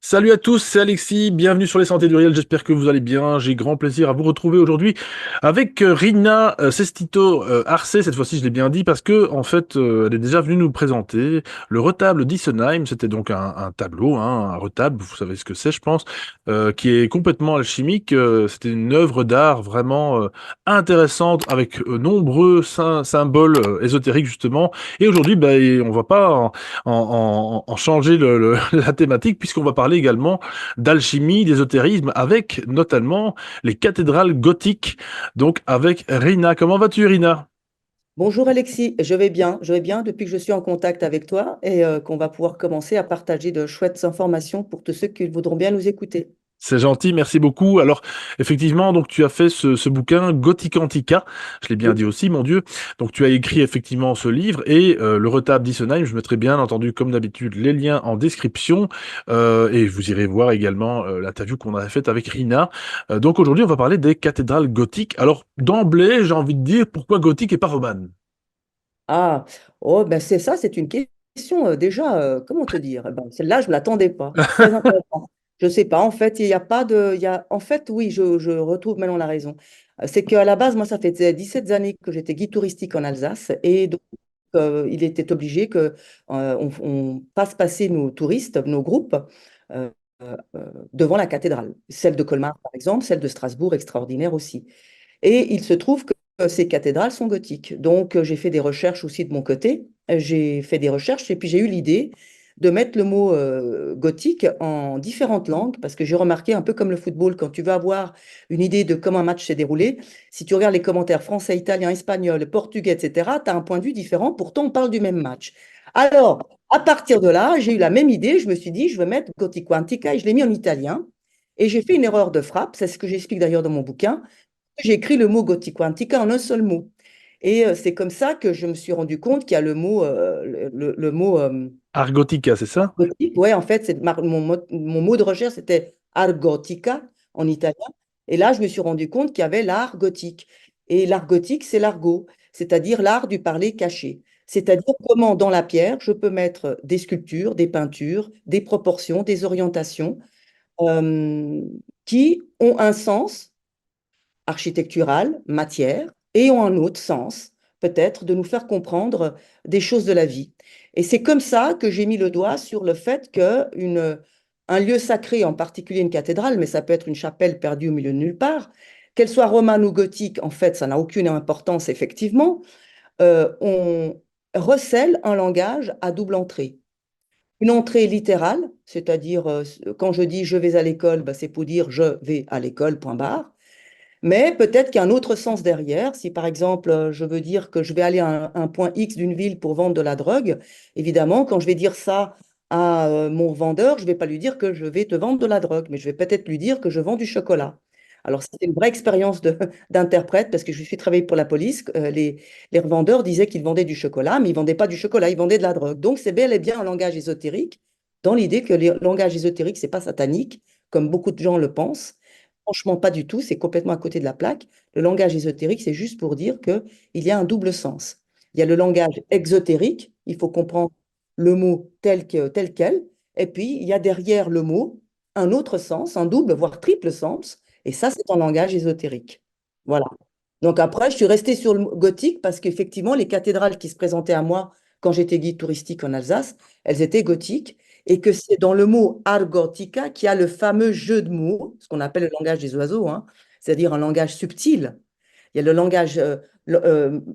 Salut à tous, c'est Alexis, bienvenue sur les Santé du Réel, j'espère que vous allez bien. J'ai grand plaisir à vous retrouver aujourd'hui avec Rina Sestito Arce, cette fois-ci je l'ai bien dit parce que en fait elle est déjà venue nous présenter le retable d'Issenheim. C'était donc un tableau, hein, un retable, vous savez ce que c'est je pense, qui est complètement alchimique. C'était une œuvre d'art vraiment intéressante avec nombreux symboles ésotériques justement. Et aujourd'hui on va pas en changer la thématique, puisqu'on va parler également d'alchimie, d'ésotérisme, avec notamment les cathédrales gothiques. Donc avec Rina. Comment vas-tu, Rina? Bonjour Alexis, je vais bien depuis que je suis en contact avec toi et qu'on va pouvoir commencer à partager de chouettes informations pour tous ceux qui voudront bien nous écouter. C'est gentil, merci beaucoup. Alors, effectivement, donc tu as fait ce bouquin Gothic Antica, je l'ai bien Oui. dit aussi, mon Dieu. Donc tu as écrit effectivement ce livre et le retable d'Issenheim, je mettrai bien entendu, comme d'habitude, les liens en description et vous irez voir également l'interview qu'on a faite avec Rina. Donc aujourd'hui, on va parler des cathédrales gothiques. Alors, d'emblée, j'ai envie de dire pourquoi gothique et pas romane? Ah, oh, ben c'est ça, c'est une question déjà, comment te dire? Eh ben, celle-là, je ne l'attendais pas. Très intéressant. Je ne sais pas, en fait, il n'y a pas de... en fait, oui, je retrouve maintenant la raison. C'est qu'à la base, moi, ça fait 17 années que j'étais guide touristique en Alsace et donc il était obligé que on fasse passer nos touristes, nos groupes, euh, devant la cathédrale. Celle de Colmar, par exemple, celle de Strasbourg, extraordinaire aussi. Et il se trouve que ces cathédrales sont gothiques. Donc, j'ai fait des recherches aussi de mon côté. J'ai fait des recherches et puis j'ai eu l'idée de mettre le mot gothique en différentes langues parce que j'ai remarqué, un peu comme le football, quand tu veux avoir une idée de comment un match s'est déroulé, si tu regardes les commentaires français, italien, espagnol, portugais, etc., tu as un point de vue différent. Pourtant, on parle du même match. Alors, à partir de là, j'ai eu la même idée. Je me suis dit, je vais mettre Gotico Antica et je l'ai mis en italien. Et j'ai fait une erreur de frappe. C'est ce que j'explique d'ailleurs dans mon bouquin. J'ai écrit le mot Gotico Antica en un seul mot. Et c'est comme ça que je me suis rendu compte qu'il y a le mot, le mot Argotica, c'est ça? gothique. Ouais, en fait, mon mot de recherche, c'était argotica en italien. Et là, je me suis rendu compte qu'il y avait l'art gothique. Et l'art gothique, c'est l'argot, c'est-à-dire l'art du parler caché. C'est-à-dire comment, dans la pierre, je peux mettre des sculptures, des peintures, des proportions, des orientations euh, qui ont un sens architectural, matière, et ont un autre sens, peut-être, de nous faire comprendre des choses de la vie. Et c'est comme ça que j'ai mis le doigt sur le fait que un lieu sacré, en particulier une cathédrale, mais ça peut être une chapelle perdue au milieu de nulle part, qu'elle soit romane ou gothique, en fait, ça n'a aucune importance, effectivement, on recèle un langage à double entrée. Une entrée littérale, c'est-à-dire quand je dis je vais à l'école, ben, c'est pour dire je vais à l'école, point barre. Mais peut-être qu'il y a un autre sens derrière. Si par exemple, je veux dire que je vais aller à un point X d'une ville pour vendre de la drogue, évidemment, quand je vais dire ça à mon vendeur, je ne vais pas lui dire que je vais te vendre de la drogue, mais je vais peut-être lui dire que je vends du chocolat. Alors, c'était une vraie expérience d'interprète parce que je suis travaillé pour la police. Les revendeurs disaient qu'ils vendaient du chocolat, mais ils ne vendaient pas du chocolat, ils vendaient de la drogue. Donc, c'est bel et bien un langage ésotérique, dans l'idée que le langage ésotérique, c'est pas satanique, comme beaucoup de gens le pensent. Franchement, pas du tout, c'est complètement à côté de la plaque. Le langage ésotérique, c'est juste pour dire qu'il y a un double sens. Il y a le langage exotérique, il faut comprendre le mot tel quel, et puis il y a derrière le mot un autre sens, un double, voire triple sens, et ça, c'est un langage ésotérique. Voilà. Donc après, je suis restée sur le gothique parce qu'effectivement, les cathédrales qui se présentaient à moi quand j'étais guide touristique en Alsace, elles étaient gothiques et que c'est dans le mot argotica qu'il y a le fameux jeu de mots, ce qu'on appelle le langage des oiseaux, hein, c'est-à-dire un langage subtil. Il y a le langage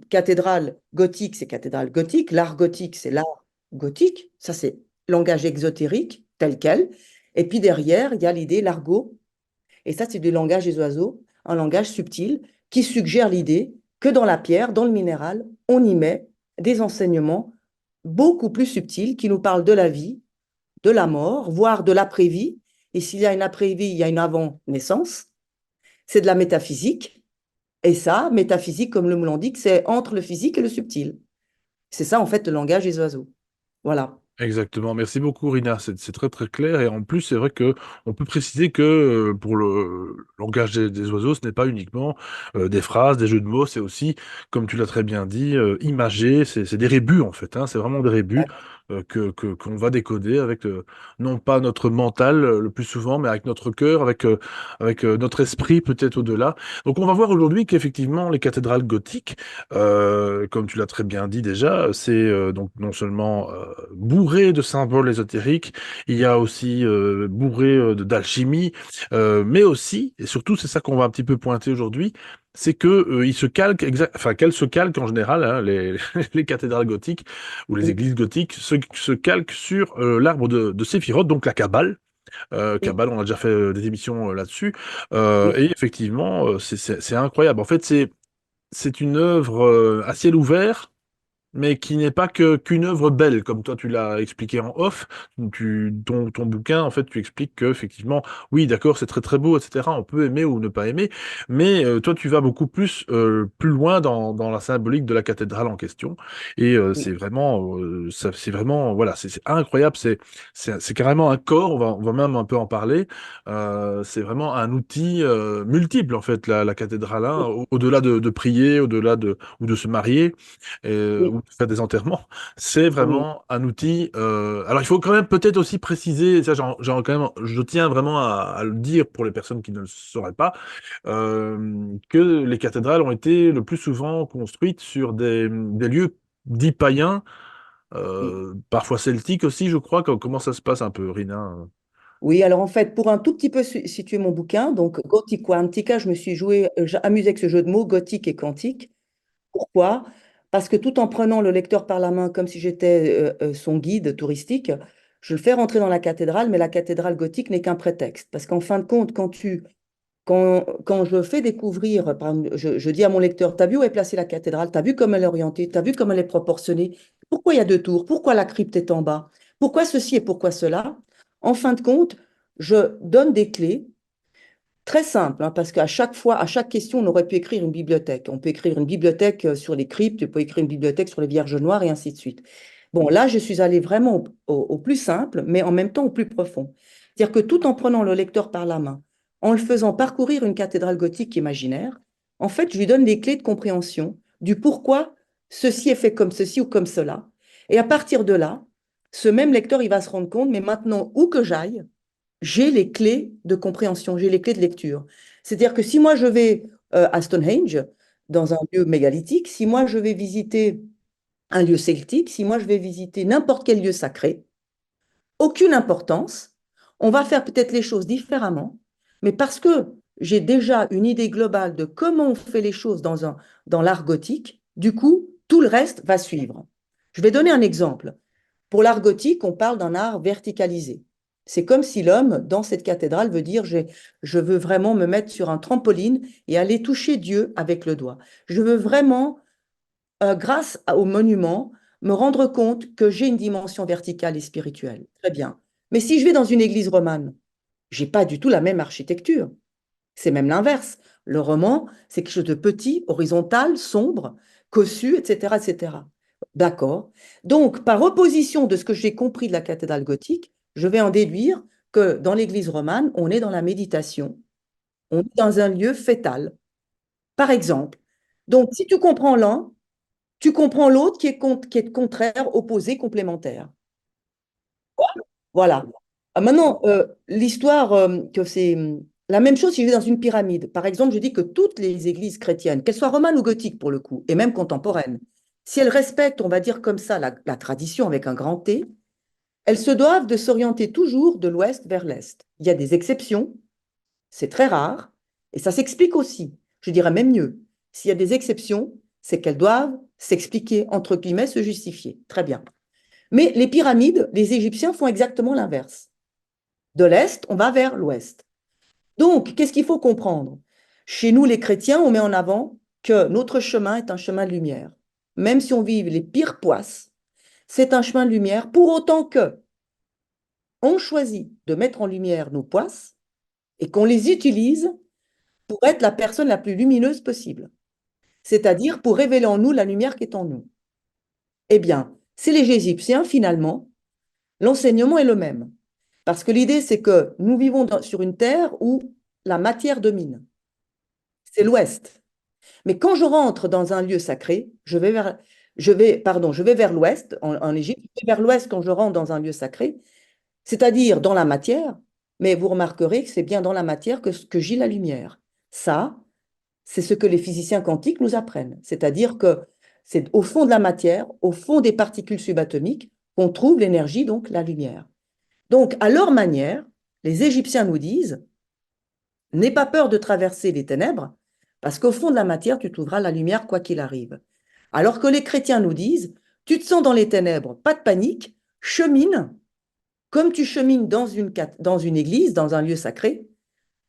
cathédrale gothique, c'est cathédrale gothique, l'art gothique, c'est l'art gothique, ça c'est langage exotérique tel quel. Et puis derrière, il y a l'idée, l'argot, et ça c'est du langage des oiseaux, un langage subtil qui suggère l'idée que dans la pierre, dans le minéral, on y met des enseignements beaucoup plus subtils qui nous parlent de la vie, de la mort, voire de l'après-vie. Et s'il y a une après-vie, il y a une avant-naissance. C'est de la métaphysique. Et ça, métaphysique, comme le mot l'indique, c'est entre le physique et le subtil. C'est ça, en fait, le langage des oiseaux. Voilà. Exactement. Merci beaucoup, Rina. C'est très très clair. Et en plus, c'est vrai que on peut préciser que pour le langage des oiseaux, ce n'est pas uniquement des phrases, des jeux de mots. C'est aussi, comme tu l'as très bien dit, imagé. C'est des rébus en fait, hein. C'est vraiment des rébus. qu'on va décoder avec non pas notre mental le plus souvent, mais avec notre cœur, avec notre esprit peut-être au-delà. Donc on va voir aujourd'hui qu'effectivement les cathédrales gothiques, comme tu l'as très bien dit déjà, c'est donc non seulement bourré de symboles ésotériques, il y a aussi bourré d'alchimie, mais aussi, et surtout c'est ça qu'on va un petit peu pointer aujourd'hui, c'est que ils se calquent, enfin qu'elles se calquent en général, hein, les cathédrales gothiques ou les Oui, églises gothiques se calquent sur l'arbre de Séphiroth, donc la Kabbale. oui, Kabbale, on a déjà fait des émissions là-dessus. oui, Et effectivement, c'est incroyable. En fait, c'est une œuvre à ciel ouvert, mais qui n'est pas que qu'une œuvre belle, comme toi tu l'as expliqué en off. Ton bouquin, en fait, tu expliques que effectivement, oui, d'accord, c'est très très beau, etc. On peut aimer ou ne pas aimer, mais toi tu vas beaucoup plus loin dans la symbolique de la cathédrale en question. Et oui, c'est vraiment, voilà, c'est incroyable. C'est carrément un corps. On va même un peu en parler. C'est vraiment un outil multiple en fait, la cathédrale, hein, au-delà de prier, au-delà ou de se marier oui, ou de faire des enterrements. C'est oui, vraiment un outil. Alors, il faut quand même peut-être aussi préciser, ça, quand même, je tiens vraiment à le dire pour les personnes qui ne le sauraient pas, que les cathédrales ont été le plus souvent construites sur des lieux dits païens, oui. parfois celtiques aussi, je crois. Comment ça se passe un peu, Rina? Oui, alors en fait, pour un tout petit peu situer mon bouquin, donc Gothica Antica, je me suis amusé avec ce jeu de mots, gothique et quantique. Pourquoi? Parce que tout en prenant le lecteur par la main comme si j'étais son guide touristique, je le fais rentrer dans la cathédrale, mais la cathédrale gothique n'est qu'un prétexte. Parce qu'en fin de compte, quand je fais découvrir, par exemple, je dis à mon lecteur, t'as vu où est placée la cathédrale? T'as vu comme elle est orientée? T'as vu comme elle est proportionnée? Pourquoi il y a deux tours? Pourquoi la crypte est en bas? Pourquoi ceci et pourquoi cela? En fin de compte, je donne des clés très simples, hein, parce qu'à chaque fois, à chaque question, on aurait pu écrire une bibliothèque. On peut écrire une bibliothèque sur les cryptes, on peut écrire une bibliothèque sur les Vierges noires et ainsi de suite. Bon, là, je suis allée vraiment au plus simple, mais en même temps au plus profond. C'est-à-dire que tout en prenant le lecteur par la main, en le faisant parcourir une cathédrale gothique imaginaire, en fait, je lui donne des clés de compréhension du pourquoi ceci est fait comme ceci ou comme cela. Et à partir de là, ce même lecteur, il va se rendre compte, mais maintenant, où que j'aille, j'ai les clés de compréhension, j'ai les clés de lecture. C'est-à-dire que si moi je vais à Stonehenge, dans un lieu mégalithique, si moi je vais visiter un lieu celtique, si moi je vais visiter n'importe quel lieu sacré, aucune importance, on va faire peut-être les choses différemment, mais parce que j'ai déjà une idée globale de comment on fait les choses dans l'art gothique, du coup, tout le reste va suivre. Je vais donner un exemple. Pour l'art gothique, on parle d'un art verticalisé. C'est comme si l'homme, dans cette cathédrale, veut dire je veux vraiment me mettre sur un trampoline et aller toucher Dieu avec le doigt. Je veux vraiment, grâce au monument, me rendre compte que j'ai une dimension verticale et spirituelle. Très bien. Mais si je vais dans une église romane, j'ai pas du tout la même architecture. C'est même l'inverse. Le roman, c'est quelque chose de petit, horizontal, sombre, cossu, etc., etc. D'accord. Donc, par opposition de ce que j'ai compris de la cathédrale gothique, je vais en déduire que dans l'église romane, on est dans la méditation, on est dans un lieu fétal, par exemple. Donc, si tu comprends l'un, tu comprends l'autre qui est contraire, opposé, complémentaire. Voilà. Maintenant, l'histoire, que c'est la même chose si je vais dans une pyramide. Par exemple, je dis que toutes les églises chrétiennes, qu'elles soient romanes ou gothiques pour le coup, et même contemporaines, si elles respectent, on va dire comme ça, la tradition avec un grand T, elles se doivent de s'orienter toujours de l'ouest vers l'est. Il y a des exceptions, c'est très rare, et ça s'explique aussi. Je dirais même mieux. S'il y a des exceptions, c'est qu'elles doivent s'expliquer, entre guillemets, se justifier. Très bien. Mais les pyramides, les Égyptiens font exactement l'inverse. De l'Est, on va vers l'Ouest. Donc, qu'est-ce qu'il faut comprendre? Chez nous, les chrétiens, on met en avant que notre chemin est un chemin de lumière. Même si on vit les pires poisses, c'est un chemin de lumière pour autant que on choisit de mettre en lumière nos poisses et qu'on les utilise pour être la personne la plus lumineuse possible, c'est-à-dire pour révéler en nous la lumière qui est en nous. Eh bien, c'est les Égyptiens, finalement, l'enseignement est le même. Parce que l'idée, c'est que nous vivons sur une terre où la matière domine. C'est l'Ouest. Mais quand je rentre dans un lieu sacré, je vais vers je vais vers l'ouest en Égypte, je vais vers l'ouest quand je rentre dans un lieu sacré, c'est-à-dire dans la matière, mais vous remarquerez que c'est bien dans la matière que gît la lumière. Ça, c'est ce que les physiciens quantiques nous apprennent, c'est-à-dire que c'est au fond de la matière, au fond des particules subatomiques, qu'on trouve l'énergie, donc la lumière. Donc, à leur manière, les Égyptiens nous disent, n'aie pas peur de traverser les ténèbres, parce qu'au fond de la matière, tu trouveras la lumière quoi qu'il arrive. Alors que les chrétiens nous disent, tu te sens dans les ténèbres, pas de panique, chemine comme tu chemines dans une église, dans un lieu sacré.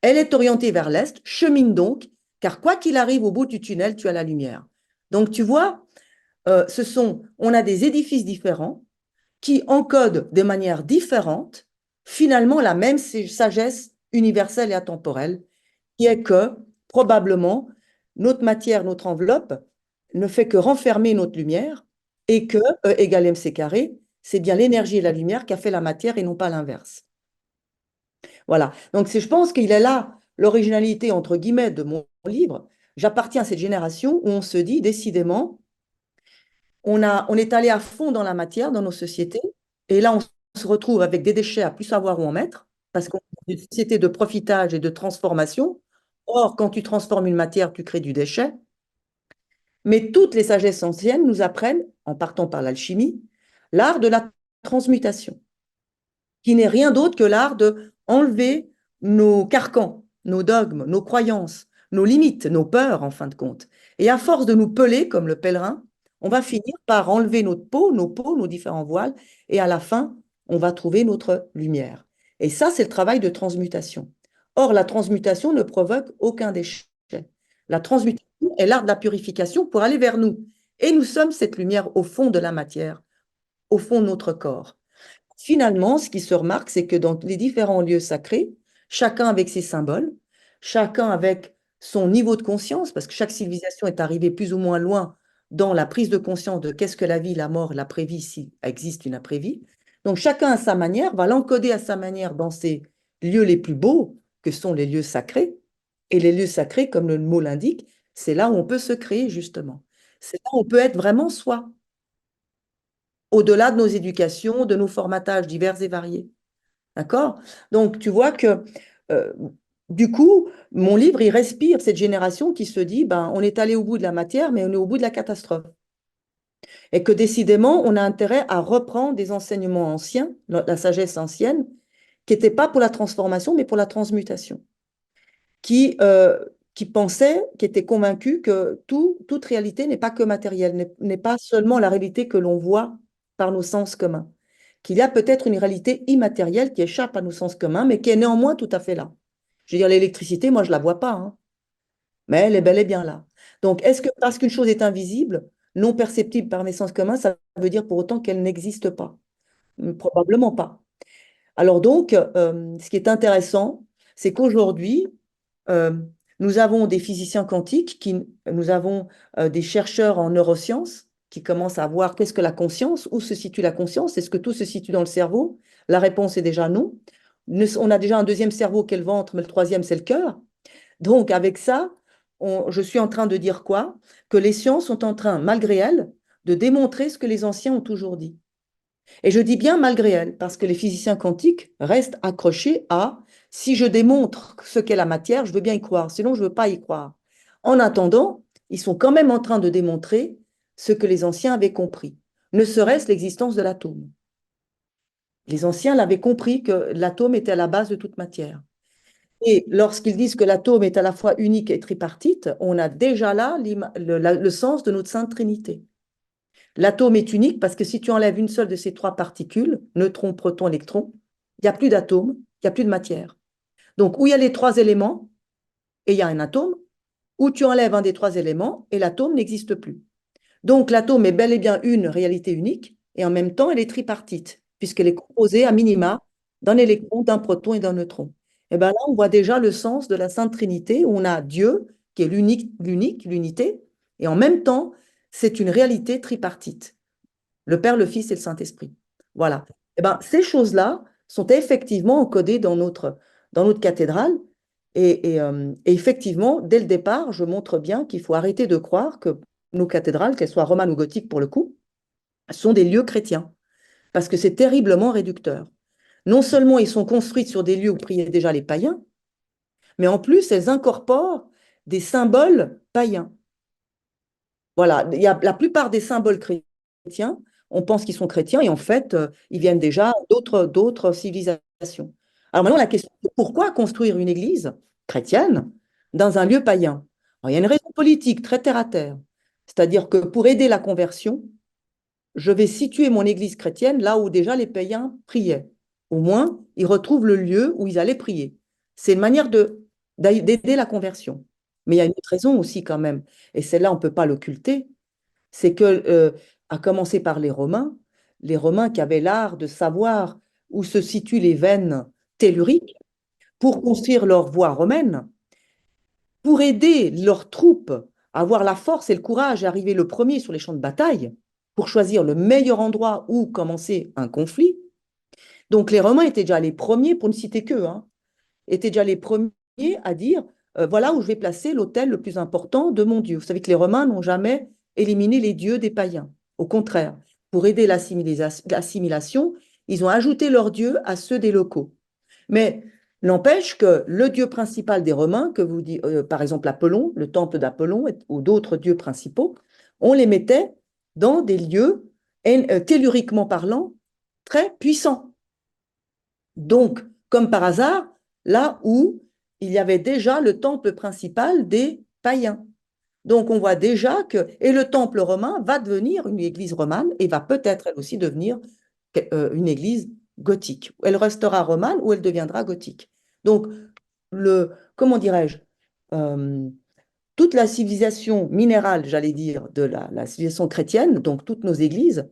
Elle est orientée vers l'est, chemine donc, car quoi qu'il arrive au bout du tunnel, tu as la lumière. Donc tu vois, on a des édifices différents qui encodent de manière différente finalement la même sagesse universelle et atemporelle, qui est que probablement notre matière, notre enveloppe, ne fait que renfermer notre lumière et que E égale mc carré, c'est bien l'énergie et la lumière qui a fait la matière et non pas l'inverse. Voilà. Donc je pense qu'il est là l'originalité entre guillemets de mon livre. J'appartiens à cette génération où on se dit décidément, on est allé à fond dans la matière, dans nos sociétés, et là, on se retrouve avec des déchets à plus savoir où en mettre, parce qu'on est une société de profitage et de transformation. Or, quand tu transformes une matière, tu crées du déchet. Mais toutes les sagesses anciennes nous apprennent, en partant par l'alchimie, l'art de la transmutation, qui n'est rien d'autre que l'art de enlever nos carcans, nos dogmes, nos croyances, nos limites, nos peurs, en fin de compte. Et à force de nous peler comme le pèlerin, on va finir par enlever notre peau, nos différents voiles, et à la fin, on va trouver notre lumière. Et ça, c'est le travail de transmutation. Or, la transmutation ne provoque aucun déchet. La transmutation est l'art de la purification pour aller vers nous. Et nous sommes cette lumière au fond de la matière, au fond de notre corps. Finalement, ce qui se remarque, c'est que dans les différents lieux sacrés, chacun avec ses symboles, chacun avec son niveau de conscience, parce que chaque civilisation est arrivée plus ou moins loin dans la prise de conscience de qu'est-ce que la vie, la mort, l'après-vie, s'il existe une après-vie. Donc chacun à sa manière va l'encoder à sa manière dans ces lieux les plus beaux, que sont les lieux sacrés. Et les lieux sacrés, comme le mot l'indique, c'est là où on peut se créer, justement. C'est là où on peut être vraiment soi, au-delà de nos éducations, de nos formatages divers et variés. D'accord? Donc, tu vois que, euh, du coup, mon livre, il respire cette génération qui se dit, ben, on est allé au bout de la matière, mais on est au bout de la catastrophe. Et que décidément, on a intérêt à reprendre des enseignements anciens, la sagesse ancienne, qui n'étaient pas pour la transformation, mais pour la transmutation. Qui, euh, qui pensaient, qui étaient convaincus que toute réalité n'est pas que matérielle, n'est pas seulement la réalité que l'on voit par nos sens communs. Qu'il y a peut-être une réalité immatérielle qui échappe à nos sens communs, mais qui est néanmoins tout à fait là. Je veux dire, l'électricité, moi, je ne la vois pas, hein, mais elle est bel et bien là. Donc, est-ce que parce qu'une chose est invisible, non perceptible par mes sens communs, ça veut dire pour autant qu'elle n'existe pas? Probablement pas. Alors donc, ce qui est intéressant, c'est qu'aujourd'hui, euh, nous avons des physiciens quantiques, nous avons des chercheurs en neurosciences qui commencent à voir qu'est-ce que la conscience, où se situe la conscience, est-ce que tout se situe dans le cerveau? La réponse est déjà non. On a déjà un deuxième cerveau qui est le ventre, mais le troisième, c'est le cœur. Donc, avec ça, je suis en train de dire quoi? Que les sciences sont en train, malgré elles, de démontrer ce que les anciens ont toujours dit. Et je dis bien malgré elles, parce que les physiciens quantiques restent accrochés à si je démontre ce qu'est la matière, je veux bien y croire, sinon je ne veux pas y croire. En attendant, ils sont quand même en train de démontrer ce que les anciens avaient compris, ne serait-ce l'existence de l'atome. Les anciens l'avaient compris que l'atome était à la base de toute matière. Et lorsqu'ils disent que l'atome est à la fois unique et tripartite, on a déjà là le sens de notre Sainte Trinité. L'atome est unique parce que si tu enlèves une seule de ces trois particules, neutrons, protons, électrons, il n'y a plus d'atome, il n'y a plus de matière. Donc, où il y a les trois éléments et il y a un atome, ou tu enlèves un des trois éléments et l'atome n'existe plus. Donc, l'atome est bel et bien une réalité unique et en même temps, elle est tripartite, puisqu'elle est composée à minima d'un électron, d'un proton et d'un neutron. Et bien là, on voit déjà le sens de la Sainte Trinité, où on a Dieu, qui est l'unité, et en même temps, c'est une réalité tripartite. Le Père, le Fils et le Saint-Esprit. Voilà. Eh ben, ces choses-là sont effectivement encodées dans notre cathédrale. Et effectivement, dès le départ, je montre bien qu'il faut arrêter de croire que nos cathédrales, qu'elles soient romanes ou gothiques pour le coup, sont des lieux chrétiens, parce que c'est terriblement réducteur. Non seulement ils sont construits sur des lieux où priaient déjà les païens, mais en plus, elles incorporent des symboles païens. Voilà, il y a la plupart des symboles chrétiens, on pense qu'ils sont chrétiens et en fait, ils viennent déjà d'autres civilisations. Alors maintenant, la question, c'est pourquoi construire une église chrétienne dans un lieu païen? Alors, il y a une raison politique très terre à terre. C'est-à-dire que pour aider la conversion, je vais situer mon église chrétienne là où déjà les païens priaient. Au moins, ils retrouvent le lieu où ils allaient prier. C'est une manière d'aider la conversion. Mais il y a une autre raison aussi quand même, et celle-là, on ne peut pas l'occulter, c'est que, à commencer par les Romains qui avaient l'art de savoir où se situent les veines telluriques pour construire leur voie romaine, pour aider leurs troupes à avoir la force et le courage à arriver le premier sur les champs de bataille, pour choisir le meilleur endroit où commencer un conflit. Donc les Romains étaient déjà les premiers, pour ne citer qu'eux, hein, étaient déjà les premiers à dire, voilà où je vais placer l'autel le plus important de mon Dieu. Vous savez que les Romains n'ont jamais éliminé les dieux des païens. Au contraire, pour aider l'assimilation, ils ont ajouté leurs dieux à ceux des locaux. Mais n'empêche que le dieu principal des Romains, que vous dites, par exemple Apollon, le temple d'Apollon ou d'autres dieux principaux, on les mettait dans des lieux, telluriquement parlant, très puissants. Donc, comme par hasard, là où il y avait déjà le temple principal des païens. Donc, on voit déjà que, et le temple romain va devenir une église romane et va peut-être elle aussi devenir une église gothique. Elle restera romane ou elle deviendra gothique. Donc, comment dirais-je, euh, toute la civilisation minérale, j'allais dire, de la civilisation chrétienne, donc toutes nos églises,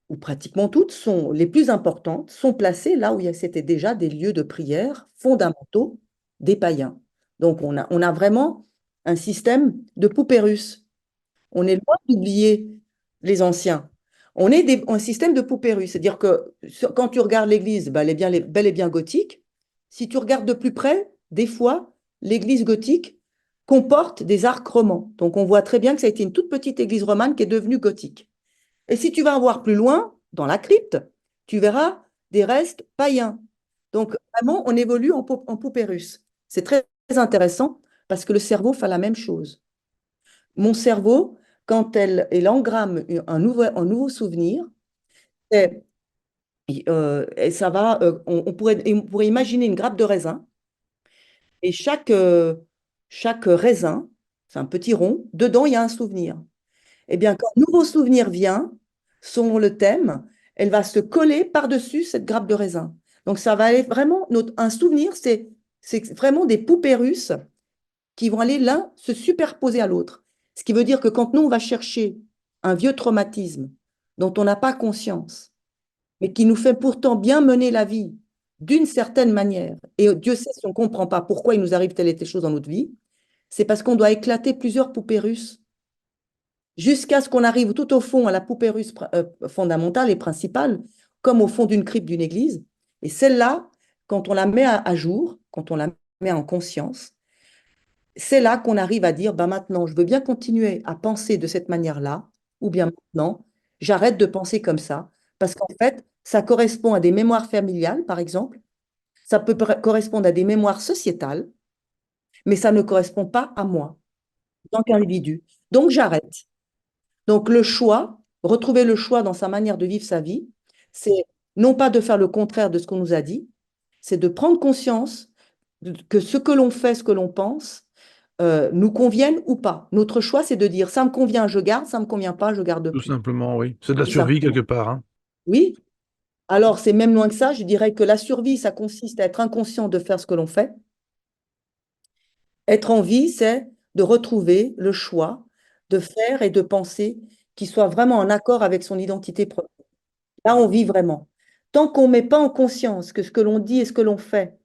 ou pratiquement toutes, sont les plus importantes, sont placées là où c'était déjà des lieux de prière fondamentaux des païens. Donc, on a vraiment un système de poupées russes. On est loin d'oublier les anciens. On est un système de poupées russes. C'est-à-dire que quand tu regardes l'église, ben, elle est bien, bel et bien gothique. Si tu regardes de plus près, des fois, l'église gothique comporte des arcs romans. Donc, on voit très bien que ça a été une toute petite église romane qui est devenue gothique. Et si tu vas voir plus loin, dans la crypte, tu verras des restes païens. Donc, vraiment, on évolue en poupée russe. C'est très intéressant parce que le cerveau fait la même chose. Mon cerveau, quand il engramme un nouveau souvenir, et, et ça va, on pourrait imaginer une grappe de raisin, et chaque raisin, c'est un petit rond, dedans, il y a un souvenir. Eh bien, quand un nouveau souvenir vient, selon le thème, elle va se coller par-dessus cette grappe de raisin. Donc, ça va aller vraiment, un souvenir, c'est vraiment des poupées russes qui vont aller l'un se superposer à l'autre. Ce qui veut dire que quand nous, on va chercher un vieux traumatisme dont on n'a pas conscience, mais qui nous fait pourtant bien mener la vie d'une certaine manière, et Dieu sait si on ne comprend pas pourquoi il nous arrive telle et telle chose dans notre vie, c'est parce qu'on doit éclater plusieurs poupées russes jusqu'à ce qu'on arrive tout au fond à la poupée russe fondamentale et principale, comme au fond d'une crypte d'une église. Et celle-là, quand on la met à jour, quand on la met en conscience, c'est là qu'on arrive à dire, bah maintenant, je veux bien continuer à penser de cette manière-là, ou bien maintenant, j'arrête de penser comme ça, parce qu'en fait, ça correspond à des mémoires familiales, par exemple, ça peut correspondre à des mémoires sociétales, mais ça ne correspond pas à moi, en tant qu'individu. Donc, j'arrête. Donc, le choix, retrouver le choix dans sa manière de vivre sa vie, c'est non pas de faire le contraire de ce qu'on nous a dit, c'est de prendre conscience que ce que l'on fait, ce que l'on pense, nous conviennent ou pas. Notre choix, c'est de dire ça me convient, je garde, ça me convient pas, je garde Tout plus. simplement, oui. C'est de la Tout survie quelque simplement. part, hein. Oui. Alors, c'est même loin que ça. Je dirais que la survie, ça consiste à être inconscient de faire ce que l'on fait. Être en vie, c'est de retrouver le choix de faire et de penser qui soit vraiment en accord avec son identité propre. Là, on vit vraiment. Tant qu'on ne met pas en conscience que ce que l'on dit et ce que l'on fait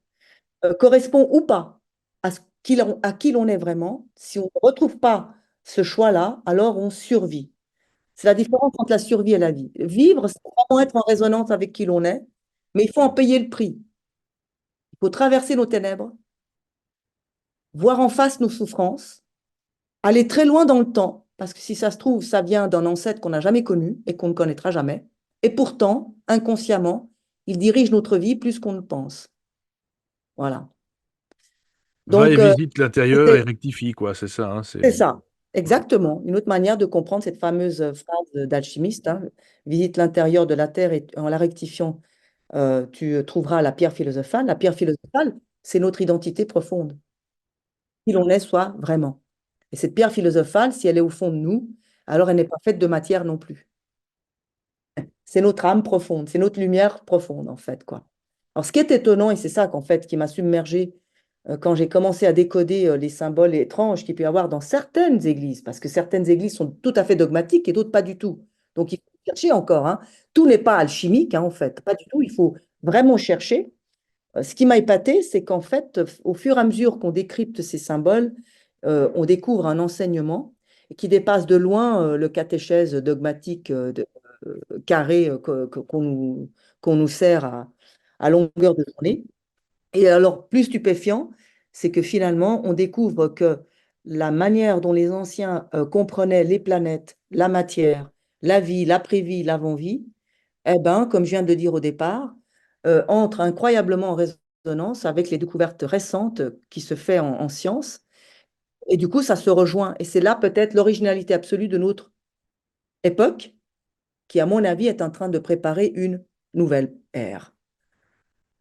correspond ou pas à qui l'on est vraiment, si on ne retrouve pas ce choix-là, alors on survit. C'est la différence entre la survie et la vie. Vivre, c'est vraiment être en résonance avec qui l'on est, mais il faut en payer le prix. Il faut traverser nos ténèbres, voir en face nos souffrances, aller très loin dans le temps parce que si ça se trouve, ça vient d'un ancêtre qu'on n'a jamais connu et qu'on ne connaîtra jamais. Et pourtant, inconsciemment, il dirige notre vie plus qu'on ne pense. Voilà. Va et Donc, visite l'intérieur et c'était- rectifie, quoi, c'est ça, hein, c'est c'est... ça, exactement. Une autre manière de comprendre cette fameuse phrase d'alchimiste, hein, visite l'intérieur de la Terre et en la rectifiant, tu trouveras la pierre philosophale. La pierre philosophale, c'est notre identité profonde, qui l'on est soi vraiment. Et cette pierre philosophale, si elle est au fond de nous, alors elle n'est pas faite de matière non plus. C'est notre âme profonde, c'est notre lumière profonde, en fait, quoi. Alors, ce qui est étonnant, et c'est ça qu'en fait, qui m'a submergé quand j'ai commencé à décoder les symboles étranges qu'il peut y avoir dans certaines églises, parce que certaines églises sont tout à fait dogmatiques et d'autres pas du tout. Donc, il faut chercher encore, hein. Tout n'est pas alchimique, hein, en fait, pas du tout. Il faut vraiment chercher. Ce qui m'a épaté, c'est qu'en fait, au fur et à mesure qu'on décrypte ces symboles, on découvre un enseignement qui dépasse de loin le catéchèse dogmatique carré qu'on nous sert à longueur de journée. Et alors, plus stupéfiant, c'est que finalement, on découvre que la manière dont les anciens comprenaient les planètes, la matière, la vie, l'après-vie, l'avant-vie, eh ben, comme je viens de le dire au départ, entre incroyablement en résonance avec les découvertes récentes qui se fait en sciences. Et du coup, ça se rejoint. Et c'est là peut-être l'originalité absolue de notre époque, qui, à mon avis, est en train de préparer une nouvelle ère.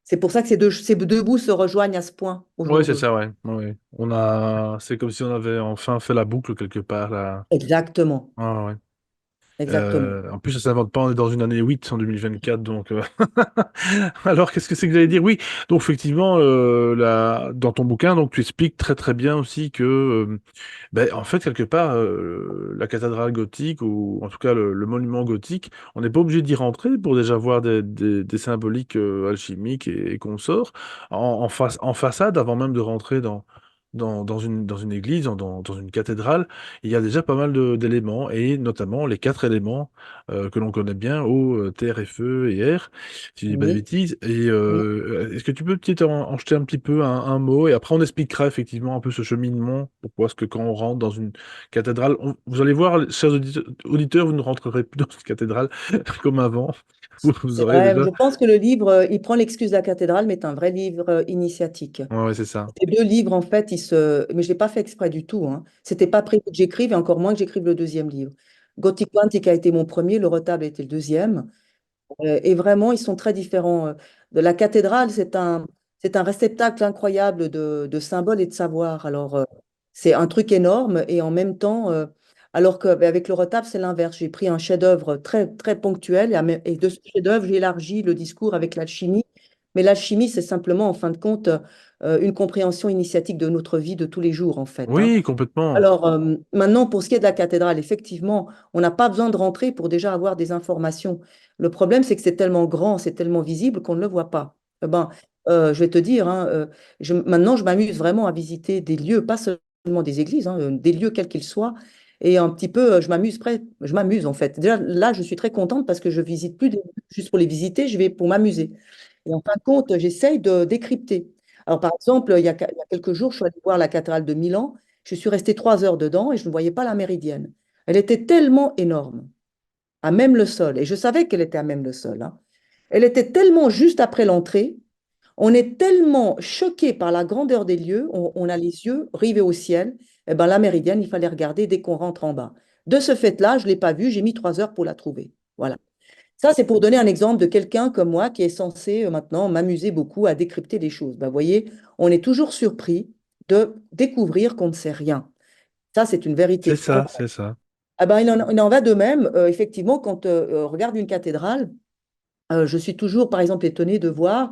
C'est pour ça que ces deux bouts se rejoignent à ce point au Ouais, jour c'est d'aujourd'hui. ça, ouais. Ouais, ouais. On a... C'est comme si on avait enfin fait la boucle quelque part, là. Exactement, Ah, ouais. exactement. En plus, ça s'invente pas, on est dans une année 8 en 2024, donc... Alors, qu'est-ce que c'est que j'allais dire? Oui, donc effectivement, dans ton bouquin, donc, tu expliques très très bien aussi que, ben, en fait, quelque part, la cathédrale gothique, ou en tout cas le monument gothique, on n'est pas obligé d'y rentrer pour déjà voir des symboliques alchimiques et consorts en façade, avant même de rentrer dans une église, dans une cathédrale. Il y a déjà pas mal d'éléments, et notamment les quatre éléments que l'on connaît bien, eau, terre et feu et air, si je dis pas de Oui, bêtises. Et oui. est-ce que tu peux peut-être en jeter un petit peu un mot, et après on expliquera effectivement un peu ce cheminement, pourquoi est-ce que quand on rentre dans une cathédrale, vous allez voir, chers auditeurs, vous ne rentrerez plus dans une cathédrale comme avant. Vous C'est aurez vrai. déjà... Je pense que le livre, il prend l'excuse de la cathédrale, mais c'est un vrai livre initiatique. Ouais, ouais, c'est ça. Les deux livres, en fait, mais je ne l'ai pas fait exprès du tout, hein. C'était pas prévu que j'écrive, et encore moins que j'écrive le deuxième livre. Gothic Quantique a été mon premier, le retable a été le deuxième. Et vraiment, ils sont très différents. De la cathédrale, c'est un réceptacle incroyable de symboles et de savoir. Alors, c'est un truc énorme et en même temps, alors qu'avec le retable, c'est l'inverse. J'ai pris un chef-d'œuvre très, très ponctuel et de ce chef-d'œuvre, j'ai élargi le discours avec l'alchimie. Mais l'alchimie, c'est simplement, en fin de compte, une compréhension initiatique de notre vie de tous les jours, en fait, hein. Oui, complètement. Alors, maintenant, pour ce qui est de la cathédrale, effectivement, on n'a pas besoin de rentrer pour déjà avoir des informations. Le problème, c'est que c'est tellement grand, c'est tellement visible qu'on ne le voit pas. Eh ben, je vais te dire, hein, maintenant, je m'amuse vraiment à visiter des lieux, pas seulement des églises, hein, des lieux quels qu'ils soient. Et un petit peu, je m'amuse en fait. Déjà, là, je suis très contente parce que je visite plus des lieux juste pour les visiter, je vais pour m'amuser. Et en fin de compte, j'essaye de décrypter. Alors, par exemple, il y a quelques jours, je suis allée voir la cathédrale de Milan. Je suis restée 3 heures dedans et je ne voyais pas la méridienne. Elle était tellement énorme, à même le sol. Et je savais qu'elle était à même le sol, hein. Elle était tellement juste après l'entrée. On est tellement choqué par la grandeur des lieux, on a les yeux rivés au ciel. Eh ben, la méridienne, il fallait regarder dès qu'on rentre en bas. De ce fait-là, je ne l'ai pas vue, j'ai mis 3 heures pour la trouver. Voilà. Ça, c'est pour donner un exemple de quelqu'un comme moi qui est censé maintenant m'amuser beaucoup à décrypter les choses. Ben, vous voyez, on est toujours surpris de découvrir qu'on ne sait rien. Ça, c'est une vérité C'est vraie. ça, c'est ça. Ah ben, il en va de même, effectivement, quand on regarde une cathédrale, je suis toujours, par exemple, étonnée de voir,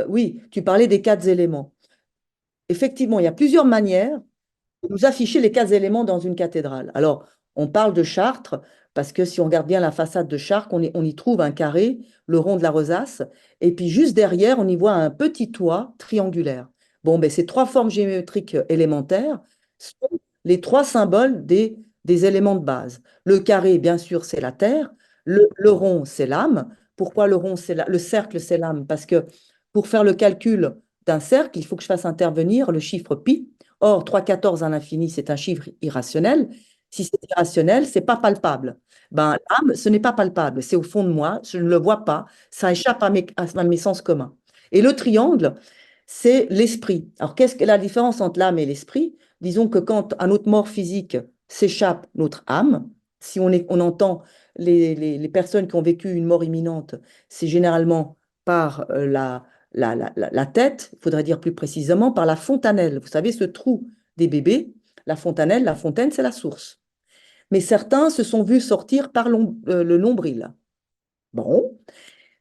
oui, tu parlais des quatre éléments. Effectivement, il y a plusieurs manières nous afficher les quatre éléments dans une cathédrale. Alors, on parle de Chartres, parce que si on regarde bien la façade de Chartres, on y trouve un carré, le rond de la rosace, et puis juste derrière, on y voit un petit toit triangulaire. Bon, ben, ces trois formes géométriques élémentaires sont les trois symboles des éléments de base. Le carré, bien sûr, c'est la terre. Le rond, c'est l'âme. Pourquoi le rond, le cercle, c'est l'âme? Parce que pour faire le calcul d'un cercle, il faut que je fasse intervenir le chiffre pi. Or, 3,14 à l'infini, c'est un chiffre irrationnel. Si c'est irrationnel, c'est pas palpable. Ben, l'âme, ce n'est pas palpable, c'est au fond de moi, je ne le vois pas, ça échappe à mes sens communs. Et le triangle, c'est l'esprit. Alors, qu'est-ce que la différence entre l'âme et l'esprit? Disons que quand à notre mort physique s'échappe notre âme, si on entend les personnes qui ont vécu une mort imminente, c'est généralement par la tête, il faudrait dire plus précisément, par la fontanelle. Vous savez, ce trou des bébés, la fontanelle, la fontaine, c'est la source. Mais certains se sont vus sortir par le nombril. Bon,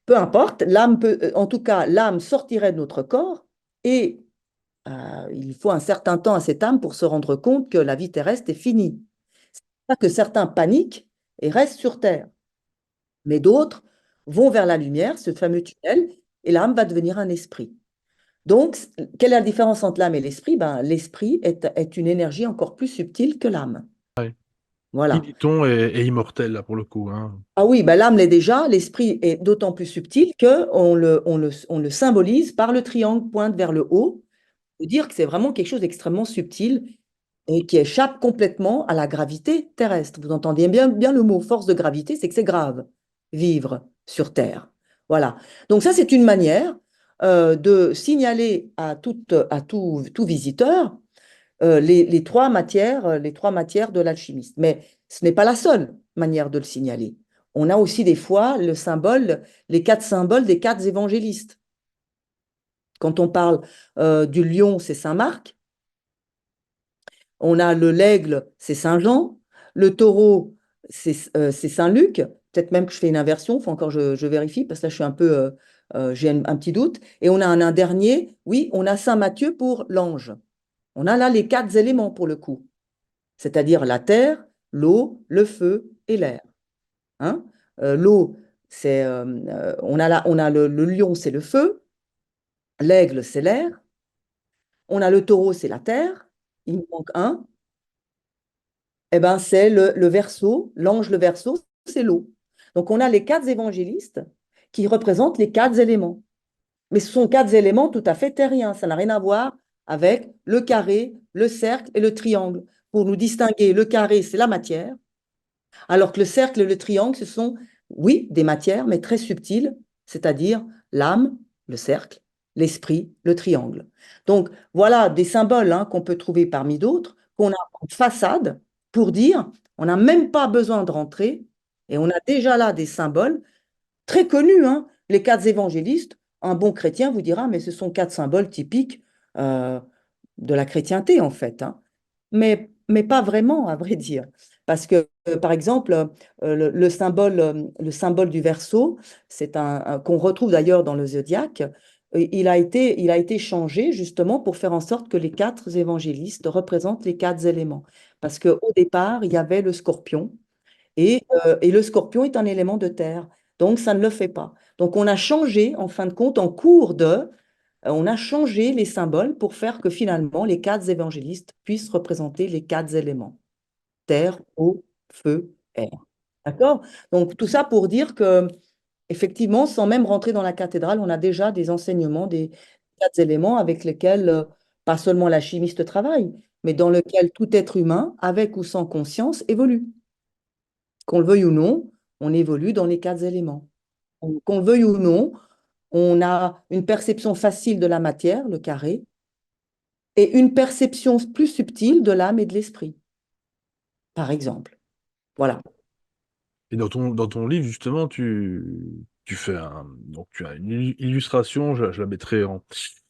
peu importe, en tout cas, l'âme sortirait de notre corps et il faut un certain temps à cette âme pour se rendre compte que la vie terrestre est finie. C'est pour ça que certains paniquent et restent sur Terre, mais d'autres vont vers la lumière, ce fameux tunnel, et l'âme va devenir un esprit. Donc, quelle est la différence entre l'âme et l'esprit? Ben, l'esprit est une énergie encore plus subtile que l'âme. Ouais. Qui, Voilà. dit-on, est immortel, là, pour le coup, hein. Ah oui, ben l'âme l'est déjà, l'esprit est d'autant plus subtil qu'on le symbolise par le triangle pointe vers le haut, pour dire que c'est vraiment quelque chose d'extrêmement subtil et qui échappe complètement à la gravité terrestre. Vous entendez bien le mot force de gravité, c'est que c'est grave, vivre sur Terre. Voilà. Donc ça, c'est une manière de signaler à tout visiteur les trois matières de l'alchimiste. Mais ce n'est pas la seule manière de le signaler. On a aussi des fois les quatre symboles des quatre évangélistes. Quand on parle du lion, c'est Saint Marc. On a l'aigle, c'est Saint Jean. Le taureau, c'est Saint Luc. Peut-être même que je fais une inversion, il faut encore que je vérifie, parce que là, je suis j'ai un petit doute. Et on a un dernier, oui, on a Saint Matthieu pour l'ange. On a là les quatre éléments pour le coup, c'est-à-dire la terre, l'eau, le feu et l'air. Hein. L'eau, on a le lion, c'est le feu, l'aigle, c'est l'air, on a le taureau, c'est la terre, il nous manque un, eh ben, c'est le Verseau, l'ange le Verseau, c'est l'eau. Donc on a les quatre évangélistes qui représentent les quatre éléments. Mais ce sont quatre éléments tout à fait terriens, ça n'a rien à voir avec le carré, le cercle et le triangle. Pour nous distinguer, le carré, c'est la matière, alors que le cercle et le triangle, ce sont, oui, des matières, mais très subtiles, c'est-à-dire l'âme, le cercle, l'esprit, le triangle. Donc, voilà des symboles qu'on peut trouver parmi d'autres, qu'on a en façade pour dire, on n'a même pas besoin de rentrer, et on a déjà là des symboles très connus. Les quatre évangélistes, un bon chrétien vous dira, mais ce sont quatre symboles typiques euh, de la chrétienté, en fait. Mais pas vraiment, à vrai dire. Parce que, par exemple, le symbole du Verseau, c'est qu'on retrouve d'ailleurs dans le zodiaque, il a été changé justement pour faire en sorte que les quatre évangélistes représentent les quatre éléments. Parce qu'au départ, il y avait le scorpion, et le scorpion est un élément de terre. Donc, ça ne le fait pas. Donc, on a changé, en fin de compte, on a changé les symboles pour faire que finalement, les quatre évangélistes puissent représenter les quatre éléments. Terre, eau, feu, air. D'accord? Donc, tout ça pour dire que, effectivement, sans même rentrer dans la cathédrale, on a déjà des enseignements des quatre éléments avec lesquels, pas seulement la chimiste travaille, mais dans lequel tout être humain, avec ou sans conscience, évolue. Qu'on le veuille ou non, on évolue dans les quatre éléments. Qu'on le veuille ou non, on a une perception facile de la matière, le carré, et une perception plus subtile de l'âme et de l'esprit, par exemple. Voilà. Et dans ton livre, justement, tu fais donc tu as une illustration, je la mettrai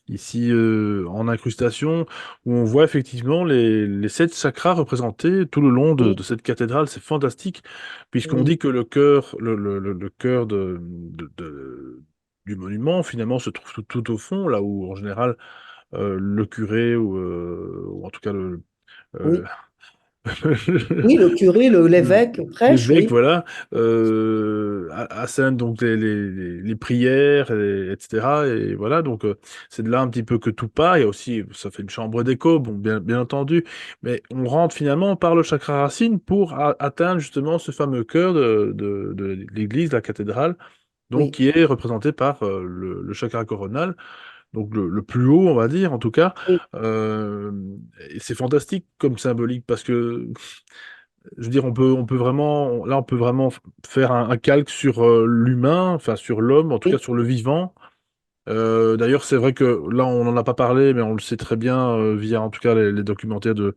ici en incrustation, où on voit effectivement les sept chakras représentés tout le long de Oui, cette cathédrale. C'est fantastique, puisqu'on oui, dit que le cœur, le cœur du monument, finalement, se trouve tout au fond, là où, en général, le curé, ou en tout cas euh, oui. Oui, le curé, le- l'évêque prêche, l'évêque, oui. voilà, assène donc les prières, etc. Et voilà, donc c'est de là un petit peu que tout part. Il y a aussi, ça fait une chambre d'écho, bon, bien entendu, mais on rentre finalement par le chakra racine pour atteindre justement ce fameux cœur de l'église, la cathédrale, donc Oui, qui est représenté par le chakra coronal, donc le plus haut, on va dire, en tout cas. oui, Euh, et c'est fantastique comme symbolique parce que Je veux dire, on peut vraiment, là, on peut vraiment faire un calque sur l'humain, enfin sur l'homme, en tout cas Oui, sur le vivant. D'ailleurs, c'est vrai que là, on n'en a pas parlé, mais on le sait très bien via, en tout cas, les documentaires de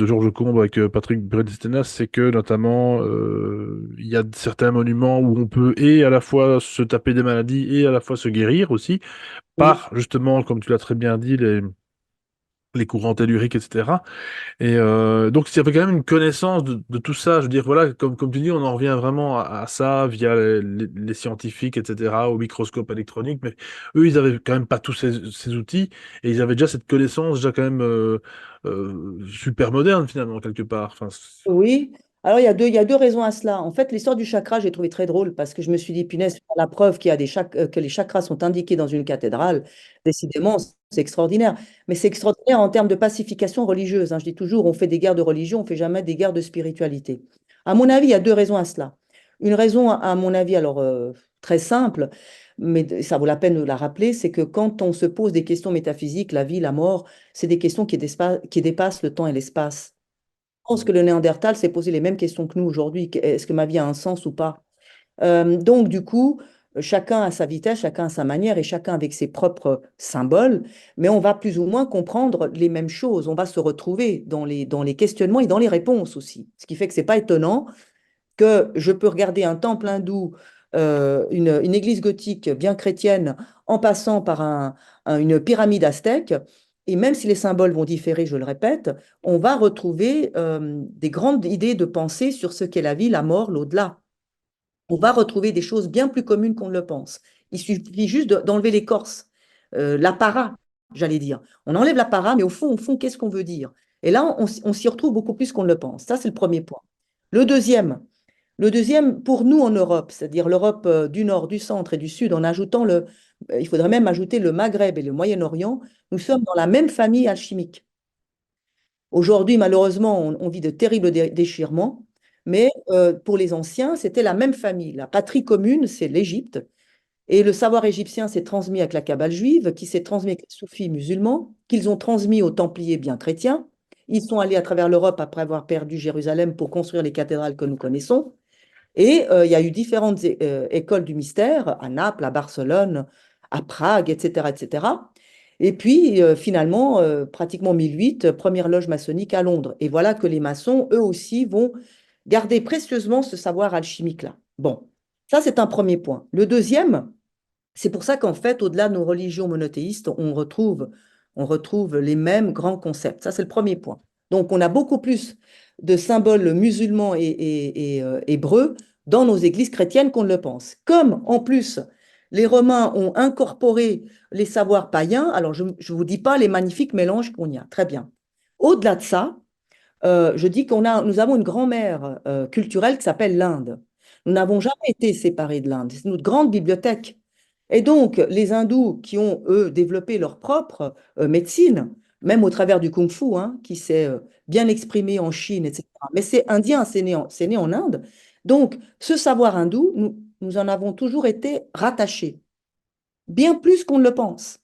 Georges Combe avec Patrick Bredet-Stenas, c'est que notamment, il y a certains monuments où on peut et à la fois se taper des maladies et à la fois se guérir aussi, oui. par justement, comme tu l'as très bien dit, les courants telluriques, etc. Et donc, il y avait quand même une connaissance de tout ça. Je veux dire, voilà, comme tu dis, on en revient vraiment à ça via les scientifiques, etc., au microscope électronique. Mais eux, ils avaient quand même pas tous ces outils et ils avaient déjà cette connaissance, déjà quand même super moderne, finalement, quelque part. Enfin, Oui, alors il y a deux raisons à cela. En fait, l'histoire du chakra, j'ai trouvé très drôle parce que je me suis dit, punaise, la preuve qu'il y a que les chakras sont indiqués dans une cathédrale, décidément, c'est extraordinaire. Mais c'est extraordinaire en termes de pacification religieuse, hein. Je dis toujours, on fait des guerres de religion, on ne fait jamais des guerres de spiritualité. À mon avis, il y a deux raisons à cela. Une raison, à mon avis, alors très simple, mais ça vaut la peine de la rappeler, c'est que quand on se pose des questions métaphysiques, la vie, la mort, c'est des questions qui dépassent le temps et l'espace. Pense que le Néandertal s'est posé les mêmes questions que nous aujourd'hui. Est-ce que ma vie a un sens ou pas? Donc, du coup, chacun à sa vitesse, chacun à sa manière et chacun avec ses propres symboles, mais on va plus ou moins comprendre les mêmes choses. On va se retrouver dans les questionnements et dans les réponses aussi. Ce qui fait que c'est pas étonnant que je peux regarder un temple hindou, une église gothique bien chrétienne, en passant par une pyramide aztèque. Et même si les symboles vont différer, je le répète, on va retrouver des grandes idées de pensée sur ce qu'est la vie, la mort, l'au-delà. On va retrouver des choses bien plus communes qu'on ne le pense. Il suffit juste d'enlever l'écorce, l'apparat, j'allais dire. On enlève l'apparat, mais au fond, qu'est-ce qu'on veut dire? Et là, on s'y retrouve beaucoup plus qu'on ne le pense. Ça, c'est le premier point. Le deuxième, le deuxième, pour nous en Europe, c'est-à-dire l'Europe du Nord, du Centre et du Sud, en ajoutant il faudrait même ajouter le Maghreb et le Moyen-Orient, nous sommes dans la même famille alchimique. Aujourd'hui, malheureusement, on vit de terribles déchirements, mais pour les anciens, c'était la même famille. La patrie commune, c'est l'Égypte. Et le savoir égyptien s'est transmis avec la Kabbale juive, qui s'est transmis avec les soufis musulmans, qu'ils ont transmis aux Templiers bien chrétiens. Ils sont allés à travers l'Europe après avoir perdu Jérusalem pour construire les cathédrales que nous connaissons. Et il y a eu différentes écoles du mystère à Naples, à Barcelone, à Prague, etc., etc. Et puis finalement, pratiquement 1008, première loge maçonnique à Londres. Et voilà que les maçons, eux aussi, vont garder précieusement ce savoir alchimique-là. Bon, ça c'est un premier point. Le deuxième, c'est pour ça qu'en fait, au-delà de nos religions monothéistes, on retrouve les mêmes grands concepts. Ça c'est le premier point. Donc on a beaucoup plus de symboles musulmans et hébreux dans nos églises chrétiennes qu'on ne le pense. Comme en plus les Romains ont incorporé les savoirs païens, alors je ne vous dis pas les magnifiques mélanges qu'on y a. Très bien. Au-delà de ça, je dis nous avons une grand-mère culturelle qui s'appelle l'Inde. Nous n'avons jamais été séparés de l'Inde. C'est notre grande bibliothèque. Et donc, les hindous qui ont, eux, développé leur propre médecine, même au travers du kung-fu, hein, qui s'est bien exprimé en Chine, etc. Mais c'est indien, c'est né en Inde. Donc, ce savoir hindou, nous en avons toujours été rattachés, bien plus qu'on ne le pense.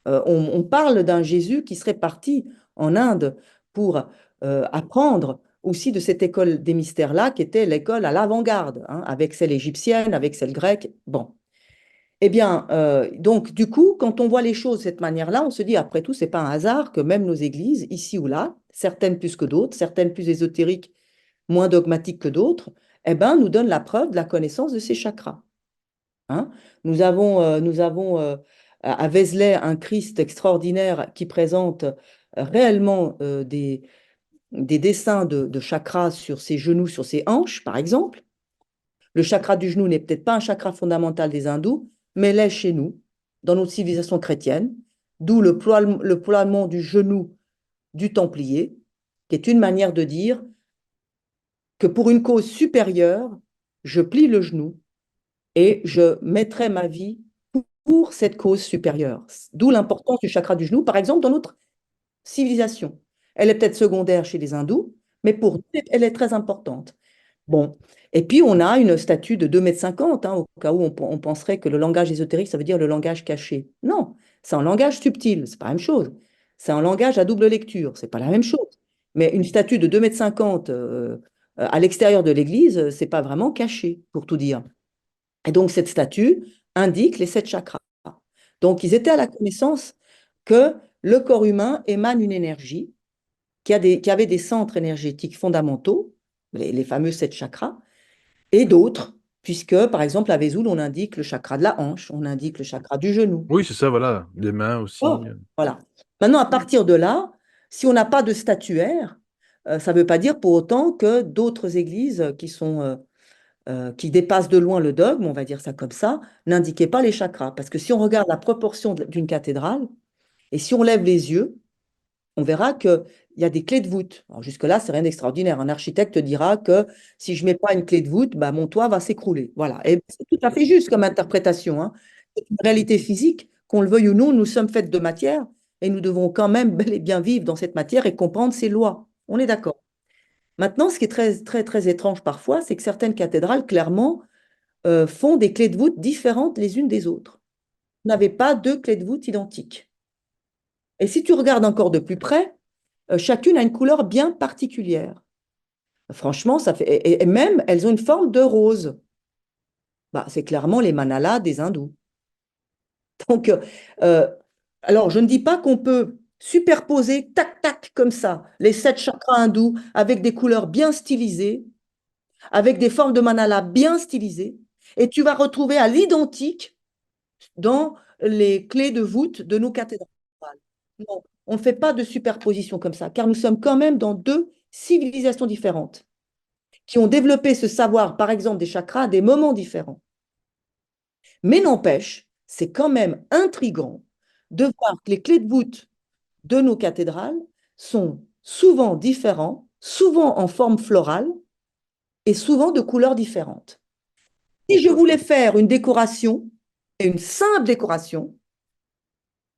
On parle d'un Jésus qui serait parti en Inde pour apprendre aussi de cette école des mystères-là, qui était l'école à l'avant-garde, hein, avec celle égyptienne, avec celle grecque. Bon. Eh bien, donc, du coup, quand on voit les choses de cette manière-là, on se dit, après tout, c'est pas un hasard que même nos églises, ici ou là, certaines plus que d'autres, certaines plus ésotériques, moins dogmatiques que d'autres, eh ben, nous donnent la preuve de la connaissance de ces chakras, hein. Nous avons à Vézelay un Christ extraordinaire qui présente réellement des dessins de chakras sur ses genoux, sur ses hanches, par exemple. Le chakra du genou n'est peut-être pas un chakra fondamental des hindous, mais l'est chez nous, dans notre civilisation chrétienne, d'où le ploiement du genou du Templier, qui est une manière de dire que pour une cause supérieure, je plie le genou et je mettrai ma vie pour cette cause supérieure. D'où l'importance du chakra du genou, par exemple, dans notre civilisation. Elle est peut-être secondaire chez les hindous, mais pour nous, elle est très importante. Bon. Et puis, on a une statue de 2,50 m, hein, au cas où on penserait que le langage ésotérique, ça veut dire le langage caché. Non, c'est un langage subtil, c'est pas la même chose. C'est un langage à double lecture, c'est pas la même chose. Mais une statue de 2,50 m À l'extérieur de l'église, c'est pas vraiment caché, pour tout dire. Et donc, cette statue indique les 7 chakras. Donc, ils étaient à la connaissance que le corps humain émane une énergie qui avait des centres énergétiques fondamentaux, les fameux 7 chakras, et d'autres, puisque, par exemple, à Vesoul, on indique le chakra de la hanche, on indique le chakra du genou. Oui, c'est ça, voilà. Les mains aussi. Oh, voilà. Maintenant, à partir de là, si on n'a pas de statuaire, ça ne veut pas dire pour autant que d'autres églises qui dépassent de loin le dogme, on va dire ça comme ça, n'indiquaient pas les chakras. Parce que si on regarde la proportion d'une cathédrale, et si on lève les yeux, on verra qu'il y a des clés de voûte. Alors jusque-là, c'est rien d'extraordinaire. Un architecte te dira que si je ne mets pas une clé de voûte, bah, mon toit va s'écrouler. Voilà. Et c'est tout à fait juste comme interprétation, hein. C'est une réalité physique, qu'on le veuille ou non, nous sommes faits de matière et nous devons quand même bel et bien vivre dans cette matière et comprendre ses lois. On est d'accord. Maintenant, ce qui est très, très, très étrange parfois, c'est que certaines cathédrales, clairement, font des clés de voûte différentes les unes des autres. Vous n'avez pas deux clés de voûte identiques. Et si tu regardes encore de plus près, chacune a une couleur bien particulière. Franchement, ça fait. Et même, elles ont une forme de rose. Bah, c'est clairement les manalas des hindous. Donc, euh, alors, je ne dis pas qu'on peut superposer, tac, tac, comme ça, les 7 chakras hindous avec des couleurs bien stylisées, avec des formes de manala bien stylisées, et tu vas retrouver à l'identique dans les clés de voûte de nos cathédrales. Non, on ne fait pas de superposition comme ça, car nous sommes quand même dans deux civilisations différentes, qui ont développé ce savoir, par exemple, des chakras à des moments différents. Mais n'empêche, c'est quand même intriguant de voir que les clés de voûte de nos cathédrales sont souvent différents, souvent en forme florale et souvent de couleurs différentes. Si je voulais faire une décoration, et une simple décoration,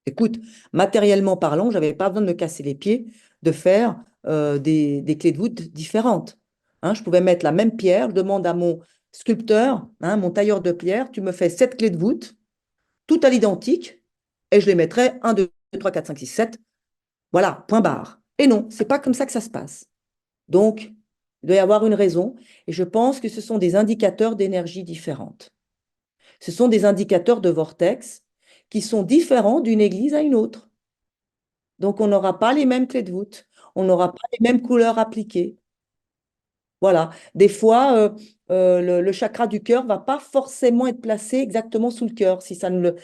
écoute, matériellement parlant, je n'avais pas besoin de me casser les pieds de faire des clés de voûte différentes. Hein, je pouvais mettre la même pierre, je demande à mon sculpteur, hein, mon tailleur de pierre, tu me fais 7 clés de voûte, toutes à l'identique, et je les mettrais 1, 2, 3, 4, 5, 6, 7. Voilà, point barre. Et non, c'est pas comme ça que ça se passe. Donc, il doit y avoir une raison, et je pense que ce sont des indicateurs d'énergie différentes. Ce sont des indicateurs de vortex qui sont différents d'une église à une autre. Donc, on n'aura pas les mêmes clés de voûte, on n'aura pas les mêmes couleurs appliquées. Voilà. Des fois, le chakra du cœur ne va pas forcément être placé exactement sous le cœur. Si ça ne le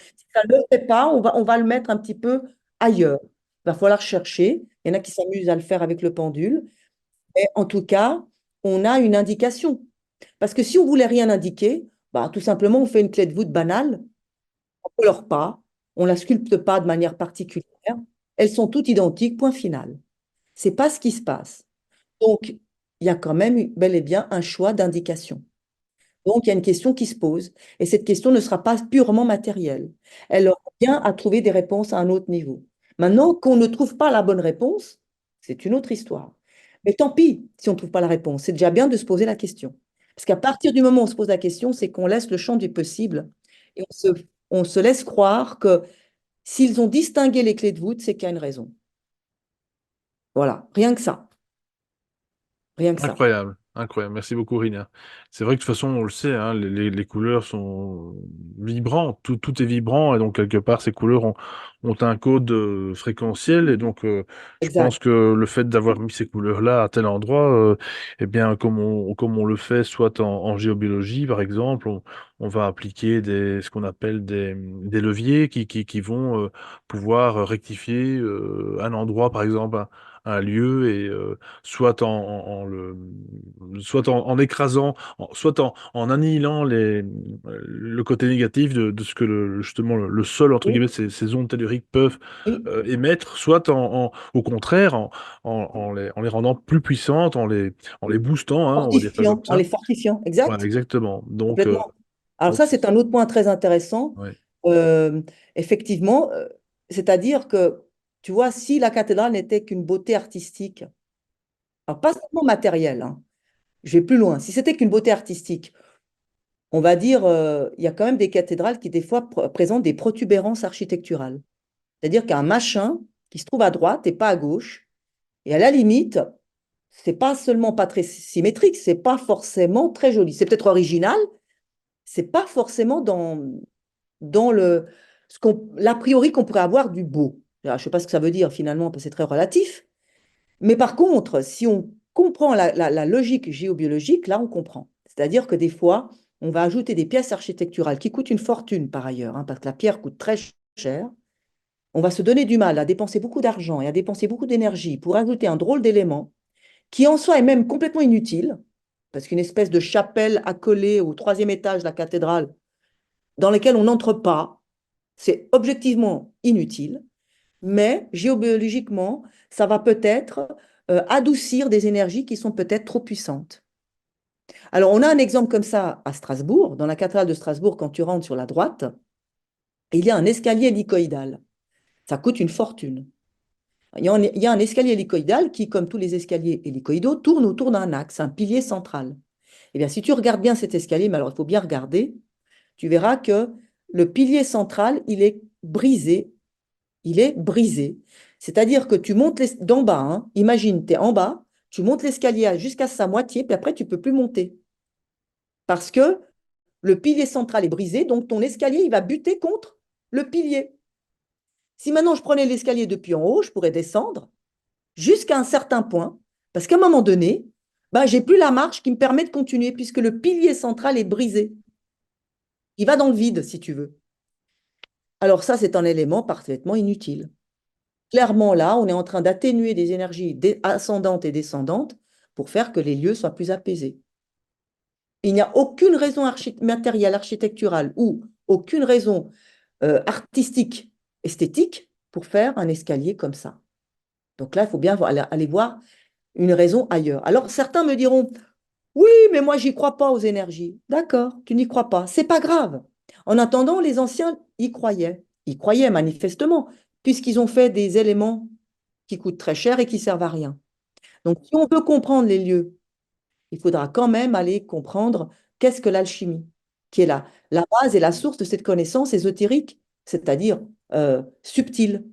fait pas, on va le mettre un petit peu ailleurs. Il va falloir chercher. Il y en a qui s'amusent à le faire avec le pendule. Mais en tout cas, on a une indication. Parce que si on voulait rien indiquer, bah, tout simplement, on fait une clé de voûte banale, on ne colore pas, on ne la sculpte pas de manière particulière. Elles sont toutes identiques, point final. C'est pas ce qui se passe. Donc, il y a quand même bel et bien un choix d'indication. Donc, il y a une question qui se pose. Et cette question ne sera pas purement matérielle. Elle aura bien à trouver des réponses à un autre niveau. Maintenant, qu'on ne trouve pas la bonne réponse, c'est une autre histoire. Mais tant pis si on ne trouve pas la réponse. C'est déjà bien de se poser la question. Parce qu'à partir du moment où on se pose la question, c'est qu'on laisse le champ du possible et on se laisse croire que s'ils ont distingué les clés de voûte, c'est qu'il y a une raison. Voilà, rien que ça. Rien que ça. Incroyable, incroyable. Merci beaucoup, Rina. C'est vrai que de toute façon, on le sait, hein, les couleurs sont vibrantes, tout est vibrant, et donc quelque part, ces couleurs ont un code fréquentiel, et donc je pense Exact. que le fait d'avoir mis ces couleurs-là à tel endroit, eh bien, comme on le fait, soit en géobiologie, par exemple, on va appliquer ce qu'on appelle des leviers qui vont pouvoir rectifier un endroit, par exemple, un lieu, et soit soit en écrasant, soit en annihilant le côté négatif de ce que justement le sol, entre Oui, guillemets, ces ondes telluriques peuvent oui. émettre, soit au contraire, en les rendant plus puissantes, en les boostant, hein, on va dire ça comme Fortifiant, en ça. les fortifiant. Voilà, Exact. exactement. Donc, Complètement. Alors donc ça, c'est un autre point très intéressant. ouais. Euh, Effectivement, c'est-à-dire que, tu vois, si la cathédrale n'était qu'une beauté artistique, alors pas seulement matérielle, hein, je vais plus loin, si c'était qu'une beauté artistique, on va dire, il y a quand même des cathédrales qui, des fois, présentent des protubérances architecturales. C'est-à-dire qu'il y a un machin qui se trouve à droite et pas à gauche, et à la limite, c'est pas seulement pas très symétrique, c'est pas forcément très joli. C'est peut-être original, c'est pas forcément dans l'a priori qu'on pourrait avoir du beau. Alors, je sais pas ce que ça veut dire finalement, parce que c'est très relatif. Mais par contre, si on comprend la logique géobiologique, là, on comprend. C'est-à-dire que des fois, on va ajouter des pièces architecturales qui coûtent une fortune par ailleurs, hein, parce que la pierre coûte très cher. On va se donner du mal à dépenser beaucoup d'argent et à dépenser beaucoup d'énergie pour ajouter un drôle d'élément qui en soi est même complètement inutile, parce qu'une espèce de chapelle accolée au troisième étage de la cathédrale, dans laquelle on n'entre pas, c'est objectivement inutile, mais géobiologiquement, ça va peut-être adoucir des énergies qui sont peut-être trop puissantes. Alors, on a un exemple comme ça à Strasbourg. Dans la cathédrale de Strasbourg, quand tu rentres sur la droite, il y a un escalier hélicoïdal. Ça coûte une fortune. Il y a un escalier hélicoïdal qui, comme tous les escaliers hélicoïdaux, tourne autour d'un axe, un pilier central. Eh bien, si tu regardes bien cet escalier, mais alors il faut bien regarder, tu verras que le pilier central, il est brisé. Il est brisé. C'est-à-dire que tu montes d'en bas, hein, imagine, tu es en bas, tu montes l'escalier jusqu'à sa moitié, puis après, tu ne peux plus monter. Parce que le pilier central est brisé, donc ton escalier, il va buter contre le pilier. Si maintenant je prenais l'escalier depuis en haut, je pourrais descendre jusqu'à un certain point, parce qu'à un moment donné, bah, j'ai plus la marche qui me permet de continuer, puisque le pilier central est brisé. Il va dans le vide, si tu veux. Alors ça, c'est un élément parfaitement inutile. Clairement, là, on est en train d'atténuer des énergies ascendantes et descendantes pour faire que les lieux soient plus apaisés. Il n'y a aucune raison matérielle, architecturale ou aucune raison artistique, esthétique pour faire un escalier comme ça. Donc là, il faut bien aller voir une raison ailleurs. Alors certains me diront, oui, mais moi, j'y crois pas aux énergies. D'accord, tu n'y crois pas. C'est pas grave. En attendant, les anciens y croyaient. Ils croyaient manifestement, puisqu'ils ont fait des éléments qui coûtent très cher et qui servent à rien. Donc, si on veut comprendre les lieux, il faudra quand même aller comprendre qu'est-ce que l'alchimie, qui est la base et la source de cette connaissance ésotérique, c'est-à-dire subtile.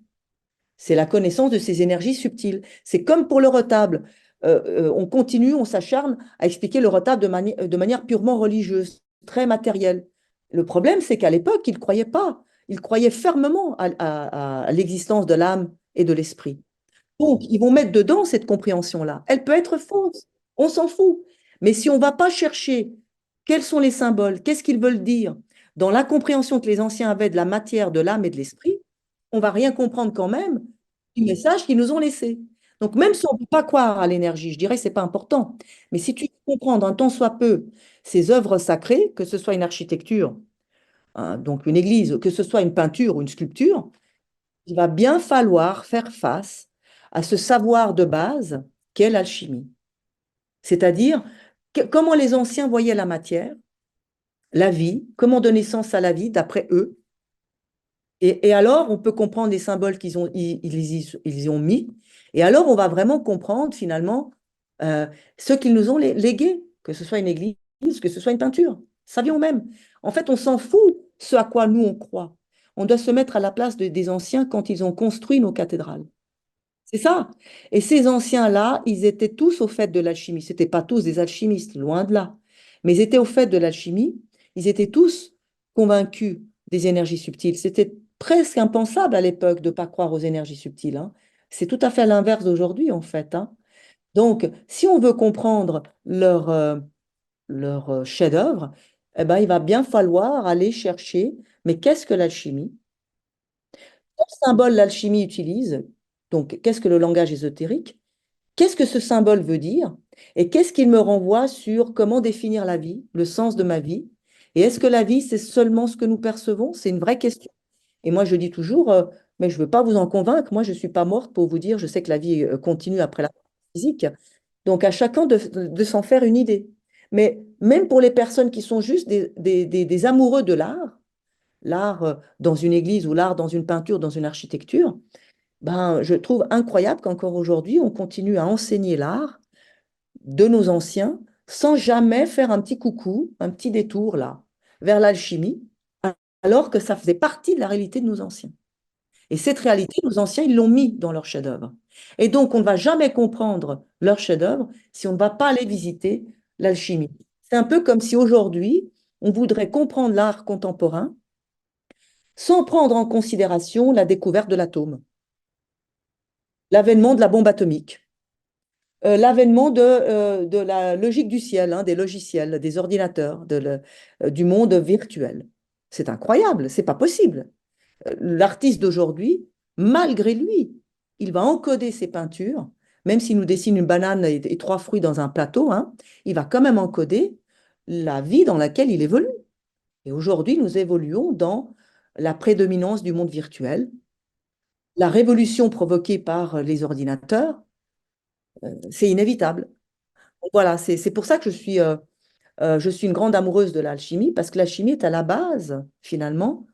C'est la connaissance de ces énergies subtiles. C'est comme pour le retable. On continue, on s'acharne à expliquer le retable de manière purement religieuse, très matérielle. Le problème, c'est qu'à l'époque, ils ne croyaient pas. Ils croyaient fermement à l'existence de l'âme et de l'esprit. Donc, ils vont mettre dedans cette compréhension-là. Elle peut être fausse, on s'en fout. Mais si on ne va pas chercher quels sont les symboles, qu'est-ce qu'ils veulent dire, dans la compréhension que les anciens avaient de la matière, de l'âme et de l'esprit, on va rien comprendre quand même du message qu'ils nous ont laissé. Donc, même si on ne peut pas croire à l'énergie, je dirais que ce n'est pas important. Mais si tu veux comprendre un tant soit peu ces œuvres sacrées, que ce soit une architecture, hein, donc une église, que ce soit une peinture ou une sculpture, il va bien falloir faire face à ce savoir de base qu'est l'alchimie. C'est-à-dire comment les anciens voyaient la matière, la vie, comment donner sens à la vie d'après eux. Et alors, on peut comprendre les symboles ils y ont mis. Et alors, on va vraiment comprendre finalement euh, ce qu'ils nous ont légué, que ce soit une église, que ce soit une peinture. Savions même. En fait, on s'en fout ce à quoi nous on croit. On doit se mettre à la place des anciens quand ils ont construit nos cathédrales. C'est ça. Et ces anciens-là, ils étaient tous au fait de l'alchimie. Ce n'étaient pas tous des alchimistes, loin de là. Mais ils étaient au fait de l'alchimie. Ils étaient tous convaincus des énergies subtiles. C'était presque impensable à l'époque de ne pas croire aux énergies subtiles, hein. C'est tout à fait l'inverse d'aujourd'hui, en fait, hein. Donc, si on veut comprendre leur chef-d'œuvre, eh ben, il va bien falloir aller chercher, mais qu'est-ce que l'alchimie? Quel symbole l'alchimie utilise? Donc, qu'est-ce que le langage ésotérique? Qu'est-ce que ce symbole veut dire? Et qu'est-ce qu'il me renvoie sur comment définir la vie, le sens de ma vie? Et est-ce que la vie, c'est seulement ce que nous percevons? C'est une vraie question. Et moi, je dis toujours, mais je ne veux pas vous en convaincre. Moi, je ne suis pas morte pour vous dire, je sais que la vie continue après la mort physique. Donc, à chacun de s'en faire une idée. Mais même pour les personnes qui sont juste des amoureux de l'art dans une église ou l'art dans une peinture, dans une architecture, ben, je trouve incroyable qu'encore aujourd'hui, on continue à enseigner l'art de nos anciens sans jamais faire un petit coucou, un petit détour là, vers l'alchimie, alors que ça faisait partie de la réalité de nos anciens. Et cette réalité, nos anciens, ils l'ont mis dans leur chef-d'œuvre. Et donc, on ne va jamais comprendre leur chef-d'œuvre si on ne va pas aller visiter l'alchimie. C'est un peu comme si aujourd'hui, on voudrait comprendre l'art contemporain sans prendre en considération la découverte de l'atome, l'avènement de la bombe atomique, l'avènement de la logique du ciel, hein, des logiciels, des ordinateurs, du monde virtuel. C'est incroyable, c'est pas possible. L'artiste d'aujourd'hui, malgré lui, il va encoder ses peintures, même s'il nous dessine une banane et trois fruits dans un plateau, hein, il va quand même encoder la vie dans laquelle il évolue. Et aujourd'hui, nous évoluons dans la prédominance du monde virtuel, la révolution provoquée par les ordinateurs, c'est inévitable. Voilà, c'est pour ça que je suis une grande amoureuse de l'alchimie, parce que l'alchimie est à la base, finalement,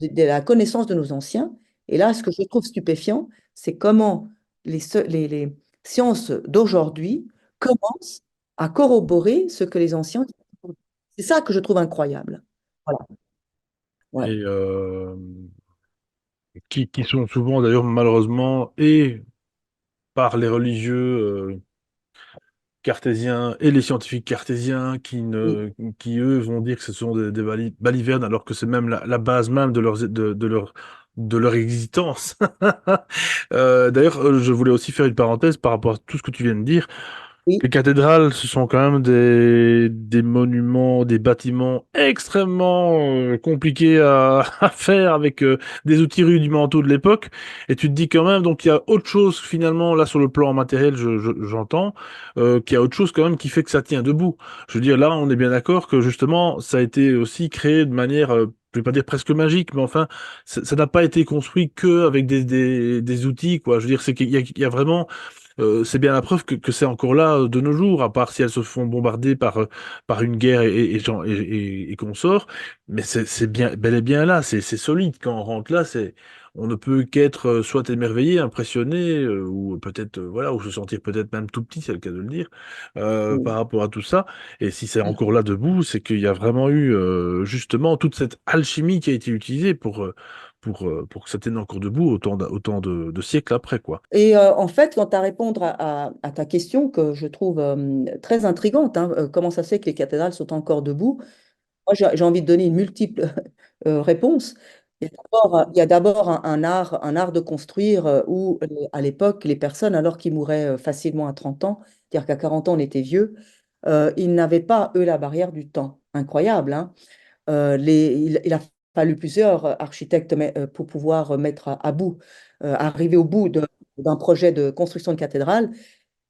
de la connaissance de nos anciens. Et là, ce que je trouve stupéfiant, c'est comment les sciences d'aujourd'hui commencent à corroborer ce que les anciens... C'est ça que je trouve incroyable. Voilà. Ouais. Et qui sont souvent d'ailleurs malheureusement et par les religieux cartésiens et les scientifiques cartésiens Oui, qui eux vont dire que ce sont des balivernes alors que c'est même la base même de leur existence. D'ailleurs, je voulais aussi faire une parenthèse par rapport à tout ce que tu viens de dire. oui, Les cathédrales, ce sont quand même des monuments, des bâtiments extrêmement compliqués à faire avec des outils rudimentaux de l'époque. Et tu te dis quand même, donc il y a autre chose finalement, là sur le plan matériel, j'entends, qu'il y a autre chose quand même qui fait que ça tient debout. Je veux dire, là, on est bien d'accord que justement, ça a été aussi créé de manière, je vais pas dire presque magique, mais enfin, ça n'a pas été construit que avec des outils, quoi. Je veux dire, c'est qu'il y a vraiment c'est bien la preuve que c'est encore là de nos jours, à part si elles se font bombarder par une guerre et qu'on sort. Mais c'est bien, bel et bien là, c'est solide. Quand on rentre là, on ne peut qu'être soit émerveillé, impressionné, ou peut-être, voilà, ou se sentir peut-être même tout petit, c'est le cas de le dire, par oui. rapport à tout ça. Et si c'est encore là debout, c'est qu'il y a vraiment eu justement toute cette alchimie qui a été utilisée pour que ça tienne encore debout autant de siècles après, quoi. Et en fait, quant à répondre à ta question, que je trouve très intrigante, hein, comment ça se fait que les cathédrales sont encore debout? Moi, j'ai envie de donner une multiple réponse. Il y a d'abord un art de construire où, à l'époque, les personnes, alors qu'ils mouraient facilement à 30 ans, c'est-à-dire qu'à 40 ans, on était vieux, ils n'avaient pas, eux, la barrière du temps. Incroyable, hein? Il a fallu plusieurs architectes pour pouvoir mettre à bout, arriver au bout d'un projet de construction de cathédrale.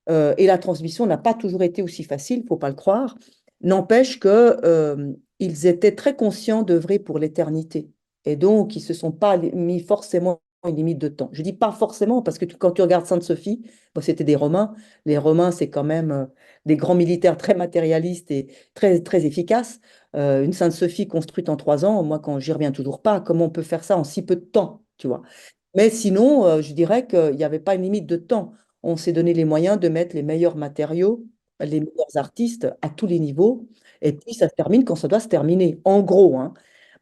Et la transmission n'a pas toujours été aussi facile, il ne faut pas le croire. N'empêche que, ils étaient très conscients d'œuvrer pour l'éternité. Et donc, ils ne se sont pas mis forcément une limite de temps. Je dis pas forcément, parce que quand tu regardes Sainte-Sophie, bon, c'était des Romains. Les Romains, c'est quand même des grands militaires très matérialistes et très, très efficaces. Une Sainte-Sophie construite en 3 ans, moi, quand j'y reviens toujours pas, comment on peut faire ça en si peu de temps, tu vois? Mais sinon, je dirais qu'il n'y avait pas une limite de temps. On s'est donné les moyens de mettre les meilleurs matériaux, les meilleurs artistes à tous les niveaux. Et puis, ça se termine quand ça doit se terminer, en gros, hein.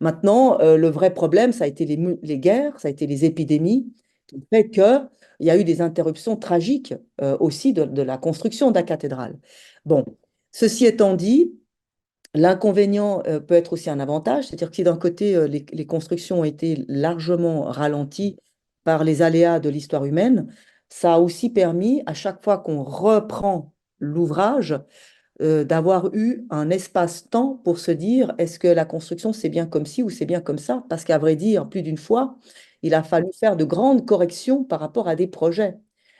Maintenant, le vrai problème, ça a été les guerres, ça a été les épidémies, qui ont fait qu'il y a eu des interruptions tragiques aussi de la construction de la cathédrale. Bon, ceci étant dit, l'inconvénient peut être aussi un avantage, c'est-à-dire que si d'un côté, les constructions ont été largement ralenties par les aléas de l'histoire humaine, ça a aussi permis, à chaque fois qu'on reprend l'ouvrage, d'avoir eu un espace-temps pour se dire, est-ce que la construction, c'est bien comme ci ou c'est bien comme ça? Parce qu'à vrai dire, plus d'une fois, il a fallu faire de grandes corrections par rapport à des projets.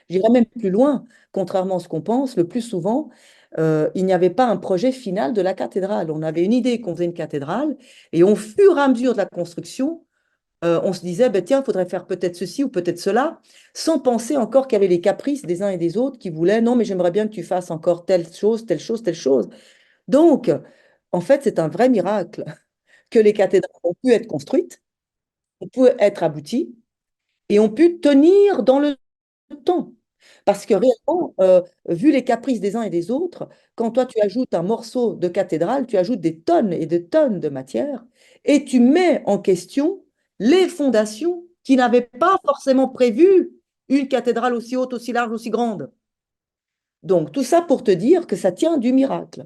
J'irais même plus loin, contrairement à ce qu'on pense, le plus souvent, il n'y avait pas un projet final de la cathédrale. On avait une idée qu'on faisait une cathédrale, et au fur et à mesure de la construction, on se disait, ben, tiens, il faudrait faire peut-être ceci ou peut-être cela, sans penser encore qu'il y avait les caprices des uns et des autres qui voulaient, non, mais j'aimerais bien que tu fasses encore telle chose, telle chose, telle chose. Donc, en fait, c'est un vrai miracle que les cathédrales ont pu être construites, ont pu être abouties et ont pu tenir dans le temps. Parce que réellement, vu les caprices des uns et des autres, quand toi tu ajoutes un morceau de cathédrale, tu ajoutes des tonnes et des tonnes de matière et tu mets en question les fondations qui n'avaient pas forcément prévu une cathédrale aussi haute, aussi large, aussi grande. Donc, tout ça pour te dire que ça tient du miracle.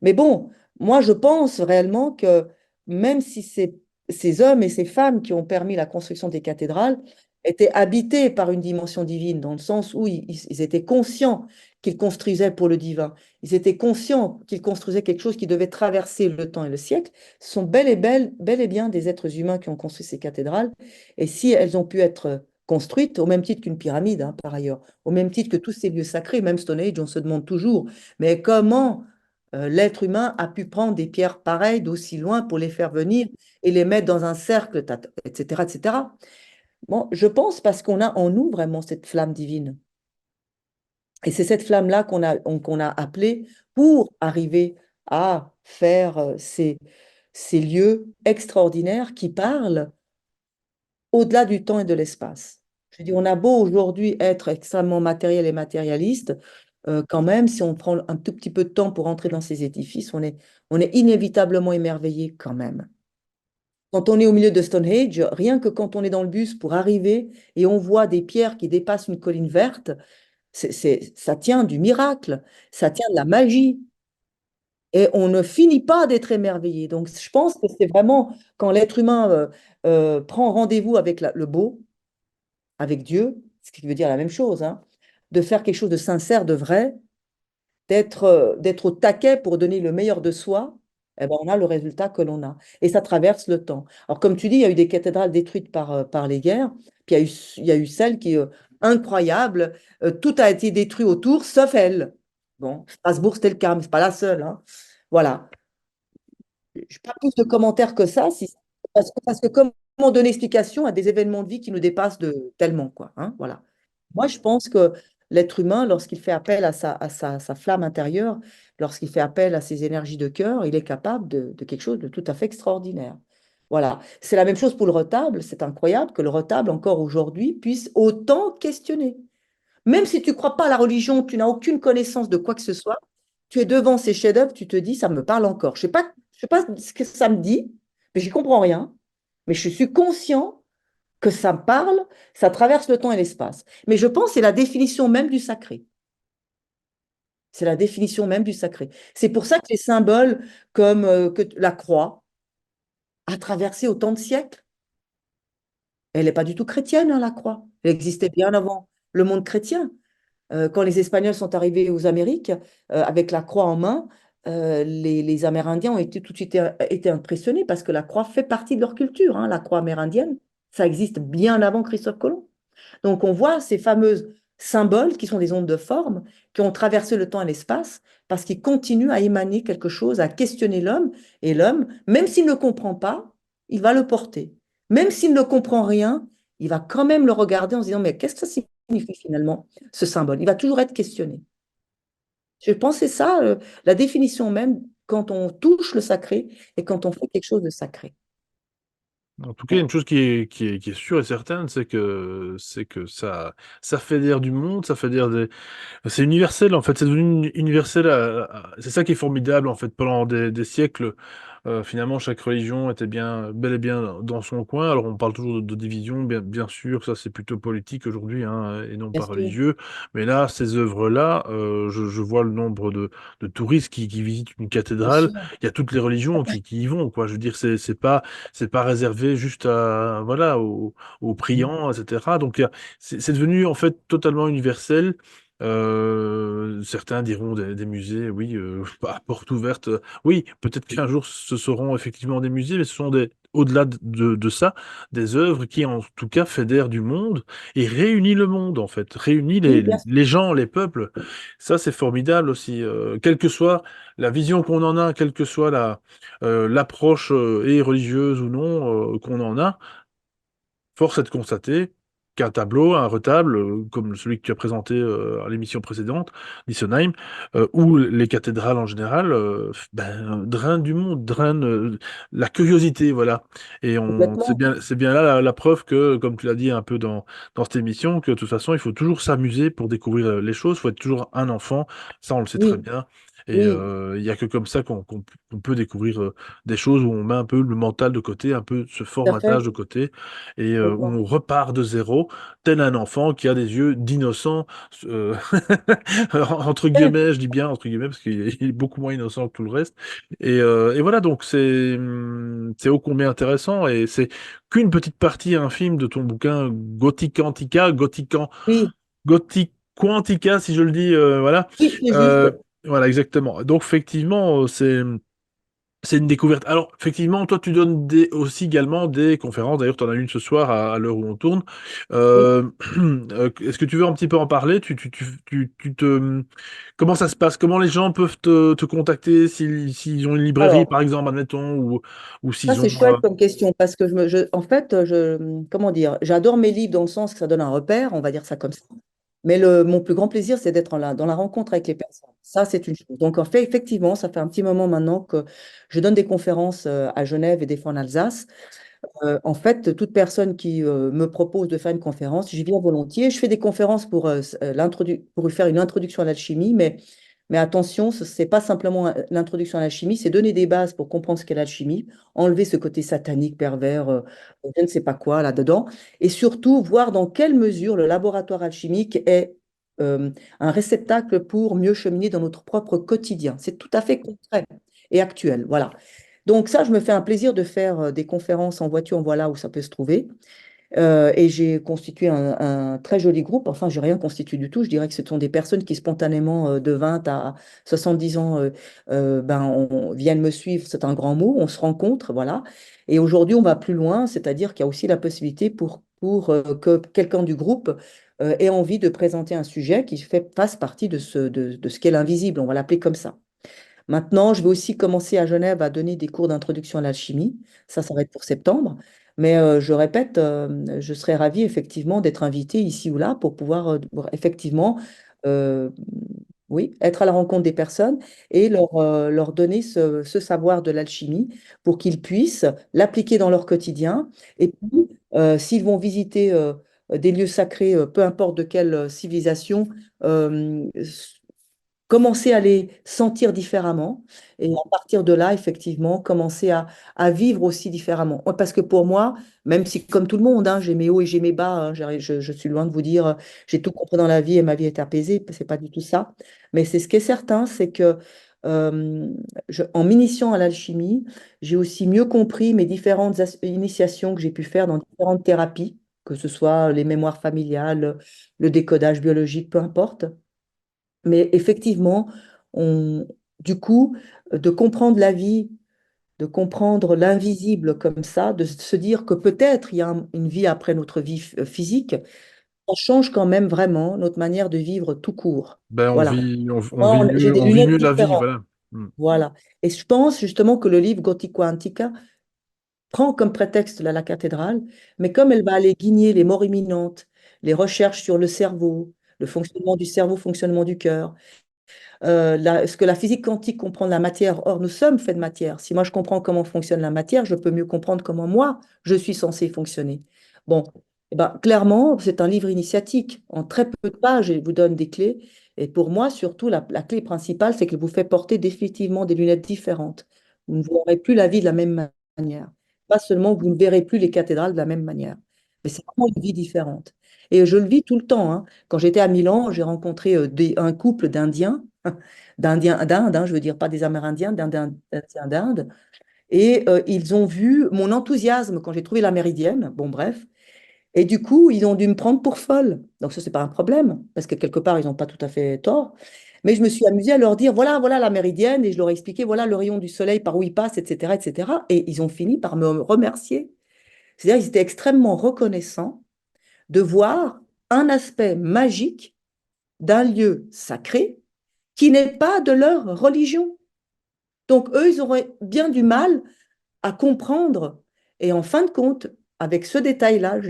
Mais bon, moi, je pense réellement que même si ces hommes et ces femmes qui ont permis la construction des cathédrales étaient habités par une dimension divine, dans le sens où ils étaient conscients qu'ils construisaient pour le divin, ils étaient conscients qu'ils construisaient quelque chose qui devait traverser le temps et le siècle, ce sont bel et bien des êtres humains qui ont construit ces cathédrales. Et si elles ont pu être construites, au même titre qu'une pyramide, hein, par ailleurs, au même titre que tous ces lieux sacrés, même Stonehenge, on se demande toujours, mais comment l'être humain a pu prendre des pierres pareilles d'aussi loin pour les faire venir et les mettre dans un cercle, etc., etc. Bon, je pense parce qu'on a en nous vraiment cette flamme divine. Et c'est cette flamme-là qu'on a appelée pour arriver à faire ces lieux extraordinaires qui parlent au-delà du temps et de l'espace. Je dis, on a beau aujourd'hui être extrêmement matériel et matérialiste, quand même, si on prend un tout petit peu de temps pour entrer dans ces édifices, on est inévitablement émerveillé quand même. Quand on est au milieu de Stonehenge, rien que quand on est dans le bus pour arriver et on voit des pierres qui dépassent une colline verte, ça tient du miracle, ça tient de la magie. Et on ne finit pas d'être émerveillé. Donc, je pense que c'est vraiment quand l'être humain prend rendez-vous avec le beau, avec Dieu, ce qui veut dire la même chose, hein, de faire quelque chose de sincère, de vrai, d'être au taquet pour donner le meilleur de soi, eh ben, on a le résultat que l'on a. Et ça traverse le temps. Alors, comme tu dis, il y a eu des cathédrales détruites par les guerres, puis il y a eu celle qui est incroyable, tout a été détruit autour, sauf elle. Bon, Strasbourg, c'était le cas, mais ce n'est pas la seule, hein. Voilà. Je n'ai pas plus de commentaires que ça, parce que comment donner explication à des événements de vie qui nous dépassent de tellement, quoi, hein, voilà. Moi, je pense que l'être humain, lorsqu'il fait appel à sa flamme intérieure, lorsqu'il fait appel à ses énergies de cœur, il est capable de quelque chose de tout à fait extraordinaire. Voilà. C'est la même chose pour le retable. C'est incroyable que le retable, encore aujourd'hui, puisse autant questionner. Même si tu ne crois pas à la religion, tu n'as aucune connaissance de quoi que ce soit, tu es devant ces chefs-d'œuvre, tu te dis, ça me parle encore. Je sais pas ce que ça me dit, mais j'y comprends rien. Mais je suis conscient que ça me parle, ça traverse le temps et l'espace. Mais je pense que c'est la définition même du sacré. C'est la définition même du sacré. C'est pour ça que les symboles comme que la croix a traversé autant de siècles. Elle n'est pas du tout chrétienne, hein, la croix. Elle existait bien avant le monde chrétien. Quand les Espagnols sont arrivés aux Amériques avec la croix en main, les Amérindiens ont été tout de suite été impressionnés parce que la croix fait partie de leur culture, hein, la croix amérindienne. Ça existe bien avant Christophe Colomb. Donc on voit ces fameux symboles qui sont des ondes de forme qui ont traversé le temps et l'espace parce qu'ils continuent à émaner quelque chose, à questionner l'homme. Et l'homme, même s'il ne comprend pas, il va le porter. Même s'il ne comprend rien, il va quand même le regarder en se disant, mais qu'est-ce que ça signifie finalement, ce symbole? Il va toujours être questionné. Je pense que c'est ça, la définition même quand on touche le sacré et quand on fait quelque chose de sacré. En tout cas, une chose qui est sûre et certaine, c'est que ça fédère du monde, ça fédère des. C'est universel, en fait, c'est devenu universel. C'est ça qui est formidable, en fait, pendant des siècles. Finalement, chaque religion était bel et bien dans son coin. Alors, on parle toujours de division, bien sûr, ça c'est plutôt politique aujourd'hui, hein, et non Bien pas sûr, religieux. Mais là, ces œuvres-là, je vois le nombre de touristes qui visitent une bien cathédrale. sûr. Il y a toutes les religions qui y vont, quoi. Je veux dire, c'est pas réservé juste voilà, aux priants, etc. Donc, c'est devenu en fait totalement universel. Certains diront des musées, oui, à porte ouverte. Oui, peut-être qu'un jour ce seront effectivement des musées, mais ce sont au-delà de ça, des œuvres qui en tout cas fédèrent du monde et réunissent le monde en fait, réunissent Oui, les, bien sûr. les gens, les peuples. Ça, c'est formidable aussi. Quelle que soit la vision qu'on en a, quelle que soit l'approche et religieuse ou non qu'on en a, force est de constater qu'un tableau, un retable, comme celui que tu as présenté à l'émission précédente, d'Issenheim, ou les cathédrales en général, ben, drainent du monde, drainent la curiosité, voilà. Et Complètement. c'est bien là la preuve que, comme tu l'as dit un peu dans cette émission, que de toute façon, il faut toujours s'amuser pour découvrir les choses, il faut être toujours un enfant, ça on le sait très Oui. bien. Et Oui, il y a que comme ça qu'on peut découvrir des choses où on met un peu le mental de côté, un peu ce tout à fait. formatage de côté, et où D'accord. on repart de zéro, tel un enfant qui a des yeux d'innocent, euh, entre guillemets, je dis bien entre guillemets, parce qu'il est beaucoup moins innocent que tout le reste. Et voilà, donc c'est ô combien intéressant, et c'est qu'une petite partie infime de ton bouquin Gothic Antica, Oui, Gothic Quantica, si je le dis, voilà. oui, c'est juste. Euh, voilà, exactement. Donc, effectivement, c'est une découverte. Alors, effectivement, toi, tu donnes aussi également des conférences. D'ailleurs, tu en as une ce soir à l'heure où on tourne. Oui. Euh, est-ce que tu veux un petit peu en parler? Comment ça se passe? Comment les gens peuvent te contacter s'ils ont une librairie, Alors, par exemple, admettons, ou ça, s'ils c'est ont... chouette comme question parce que en fait, comment dire, j'adore mes livres dans le sens que ça donne un repère, on va dire ça comme ça. Mais mon plus grand plaisir, c'est d'être dans la rencontre avec les personnes. Ça, c'est une chose. Donc, en fait, effectivement, ça fait un petit moment maintenant que je donne des conférences à Genève et des fois en Alsace. En fait, toute personne qui me propose de faire une conférence, j'y viens volontiers. Je fais des conférences pour faire une introduction à l'alchimie, mais attention, ce n'est pas simplement l'introduction à la chimie, c'est donner des bases pour comprendre ce qu'est l'alchimie, enlever ce côté satanique, pervers, je ne sais pas quoi là-dedans, et surtout voir dans quelle mesure le laboratoire alchimique est euh, un réceptacle pour mieux cheminer dans notre propre quotidien. C'est tout à fait concret et actuel. Voilà. Donc ça, je me fais un plaisir de faire des conférences en voiture, voilà où ça peut se trouver. Et j'ai constitué un très joli groupe. Enfin, j'ai rien constitué du tout. Je dirais que ce sont des personnes qui spontanément, de 20 à 70 ans, ben, viennent me suivre. C'est un grand mot. On se rencontre, voilà. Et aujourd'hui, on va plus loin, c'est-à-dire qu'il y a aussi la possibilité pour que quelqu'un du groupe ait envie de présenter un sujet qui fasse partie de ce qu'est l'invisible. On va l'appeler comme ça. Maintenant, je vais aussi commencer à Genève à donner des cours d'introduction à l'alchimie. Ça va être pour septembre. Mais je répète, je serais ravie effectivement d'être invitée ici ou là pour pouvoir effectivement, euh, oui, être à la rencontre des personnes et leur donner ce savoir de l'alchimie pour qu'ils puissent l'appliquer dans leur quotidien. Et puis, s'ils vont visiter des lieux sacrés, peu importe de quelle civilisation, euh, commencer à les sentir différemment et à partir de là, effectivement, commencer à vivre aussi différemment. Ouais, parce que pour moi, même si comme tout le monde, hein, j'ai mes hauts et j'ai mes bas, hein, je suis loin de vous dire j'ai tout compris dans la vie et ma vie est apaisée, c'est pas du tout ça. Mais c'est ce qui est certain, c'est que euh, en m'initiant à l'alchimie, j'ai aussi mieux compris mes différentes initiations que j'ai pu faire dans différentes thérapies, que ce soit les mémoires familiales, le décodage biologique, peu importe. Mais effectivement, on, du coup, de comprendre la vie, de comprendre l'invisible comme ça, de se dire que peut-être il y a une vie après notre vie physique, ça change quand même vraiment notre manière de vivre tout court. Ben, Voilà. Moi, j'ai des on vit lunettes mieux la vie, différentes. voilà. Hmm. Voilà. Et je pense justement que le livre Gothico Antica prend comme prétexte la cathédrale, mais comme elle va aller guigner les morts imminentes, les recherches sur le cerveau, le fonctionnement du cerveau, fonctionnement du cœur, ce que la physique quantique comprend de la matière. Or, nous sommes faits de matière. Si moi je comprends comment fonctionne la matière, je peux mieux comprendre comment moi je suis censé fonctionner. Bon, eh ben, clairement, c'est un livre initiatique. En très peu de pages, il vous donne des clés. Et pour moi, surtout, la clé principale, c'est qu'il vous fait porter définitivement des lunettes différentes. Vous ne verrez plus la vie de la même manière. Pas seulement que vous ne verrez plus les cathédrales de la même manière, mais c'est vraiment une vie différente. Et je le vis tout le temps, hein. Quand j'étais à Milan, j'ai rencontré un couple d'Indiens d'Indiens d'Inde, hein, je veux dire pas des Amérindiens, d'Indiens d'Inde. Et ils ont vu mon enthousiasme quand j'ai trouvé la méridienne. Bon, bref. Et du coup, ils ont dû me prendre pour folle. Donc ça, c'est pas un problème, parce que quelque part, ils n'ont pas tout à fait tort. Mais je me suis amusée à leur dire, voilà, voilà la méridienne, et je leur ai expliqué, voilà le rayon du soleil par où il passe, etc., etc. Et ils ont fini par me remercier. C'est-à-dire, ils étaient extrêmement reconnaissants de voir un aspect magique d'un lieu sacré qui n'est pas de leur religion. Donc, eux, ils auraient bien du mal à comprendre. Et en fin de compte, avec ce détail-là,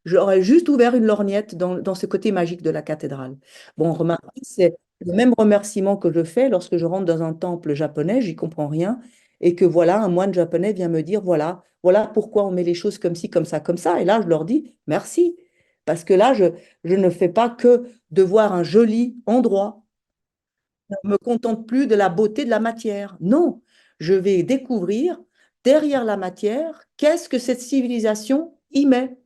j'aurais juste ouvert une lorgnette dans ce côté magique de la cathédrale. Bon, remarquez, c'est le même remerciement que je fais lorsque je rentre dans un temple japonais, j'y comprends rien, et que voilà, un moine japonais vient me dire, voilà, voilà pourquoi on met les choses comme ci, comme ça, comme ça. Et là, je leur dis, merci. Parce que là, je ne fais pas que de voir un joli endroit ne me contente plus de la beauté de la matière. Non, je vais découvrir derrière la matière qu'est-ce que cette civilisation y met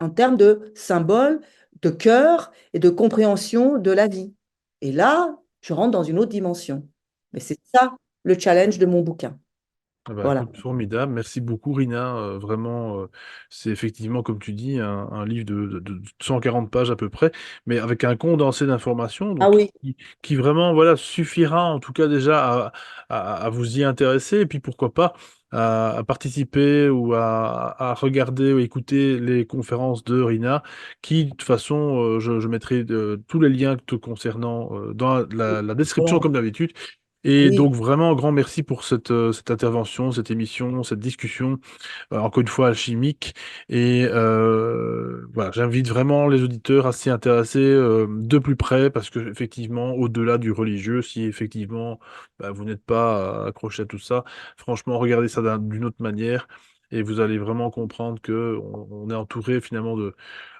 en termes de symboles, de cœur et de compréhension de la vie. Et là, je rentre dans une autre dimension. Mais c'est ça le challenge de mon bouquin. Ah bah, Voilà. écoute, formidable. Merci beaucoup, Rina. Vraiment, c'est effectivement, comme tu dis, un livre de 140 pages à peu près, mais avec un condensé d'informations, Ah donc oui, qui vraiment, voilà, suffira en tout cas déjà à vous y intéresser, et puis pourquoi pas à participer ou à regarder ou écouter les conférences de Rina, qui, de toute façon, je mettrai tous les liens te concernant dans la description, comme d'habitude. Et oui. donc vraiment un grand merci pour cette intervention, cette émission, cette discussion, encore une fois alchimique. Et voilà, j'invite vraiment les auditeurs à s'y intéresser de plus près parce que effectivement, au-delà du religieux, si effectivement bah, vous n'êtes pas accroché à tout ça, franchement, regardez ça d'une autre manière. Et vous allez vraiment comprendre que on est entouré finalement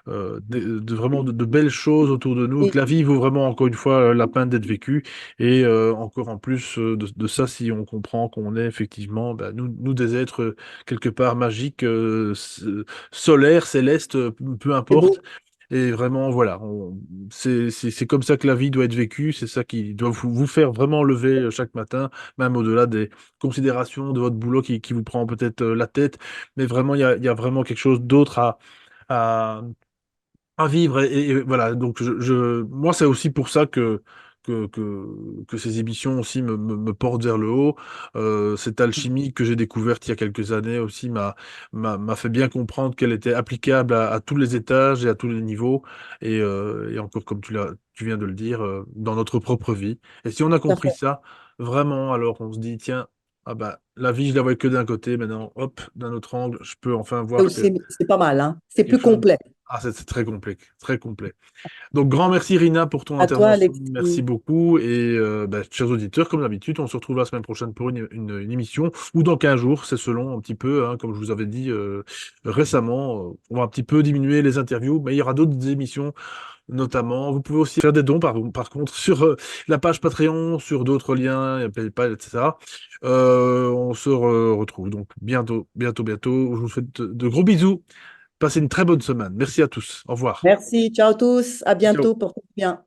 vraiment de belles choses autour de nous, Oui. que la vie vaut vraiment encore une fois la peine d'être vécue. Et encore en plus de ça, si on comprend qu'on est effectivement, bah, nous des êtres quelque part magiques, solaires, célestes, peu C'est importe. beau. Et vraiment, voilà, c'est comme ça que la vie doit être vécue, c'est ça qui doit vous faire vraiment lever chaque matin, même au-delà des considérations de votre boulot qui vous prend peut-être la tête, mais vraiment, il y a vraiment quelque chose d'autre à, à vivre. Et voilà, donc moi, c'est aussi pour ça que ces émissions aussi me portent vers le haut. Cette alchimie que j'ai découverte il y a quelques années aussi m'a fait bien comprendre qu'elle était applicable à tous les étages et à tous les niveaux. Et encore, comme tu viens de le dire, dans notre propre vie. Et si on a Tout à compris fait. ça, vraiment, alors on se dit, tiens, ah bah, la vie, je la vois que d'un côté, maintenant, hop, d'un autre angle, je peux enfin voir que C'est pas mal, hein. C'est quelque plus chose. complet. Ah, c'est très complet, très complet. Donc, grand merci Rina pour ton À toi, intervention. Merci Alexis. beaucoup. Et bah, chers auditeurs, comme d'habitude, on se retrouve la semaine prochaine pour une émission ou dans 15 jours. C'est selon un petit peu, hein, comme je vous avais dit récemment. On va un petit peu diminuer les interviews, mais il y aura d'autres émissions notamment. Vous pouvez aussi faire des dons par contre sur la page Patreon, sur d'autres liens, il y a PayPal, etc. On se retrouve donc bientôt, bientôt, bientôt. Je vous fais de gros bisous. Passez une très bonne semaine. Merci à tous. Au revoir. Merci. Ciao à tous. À Ciao. bientôt. Portez-vous bien.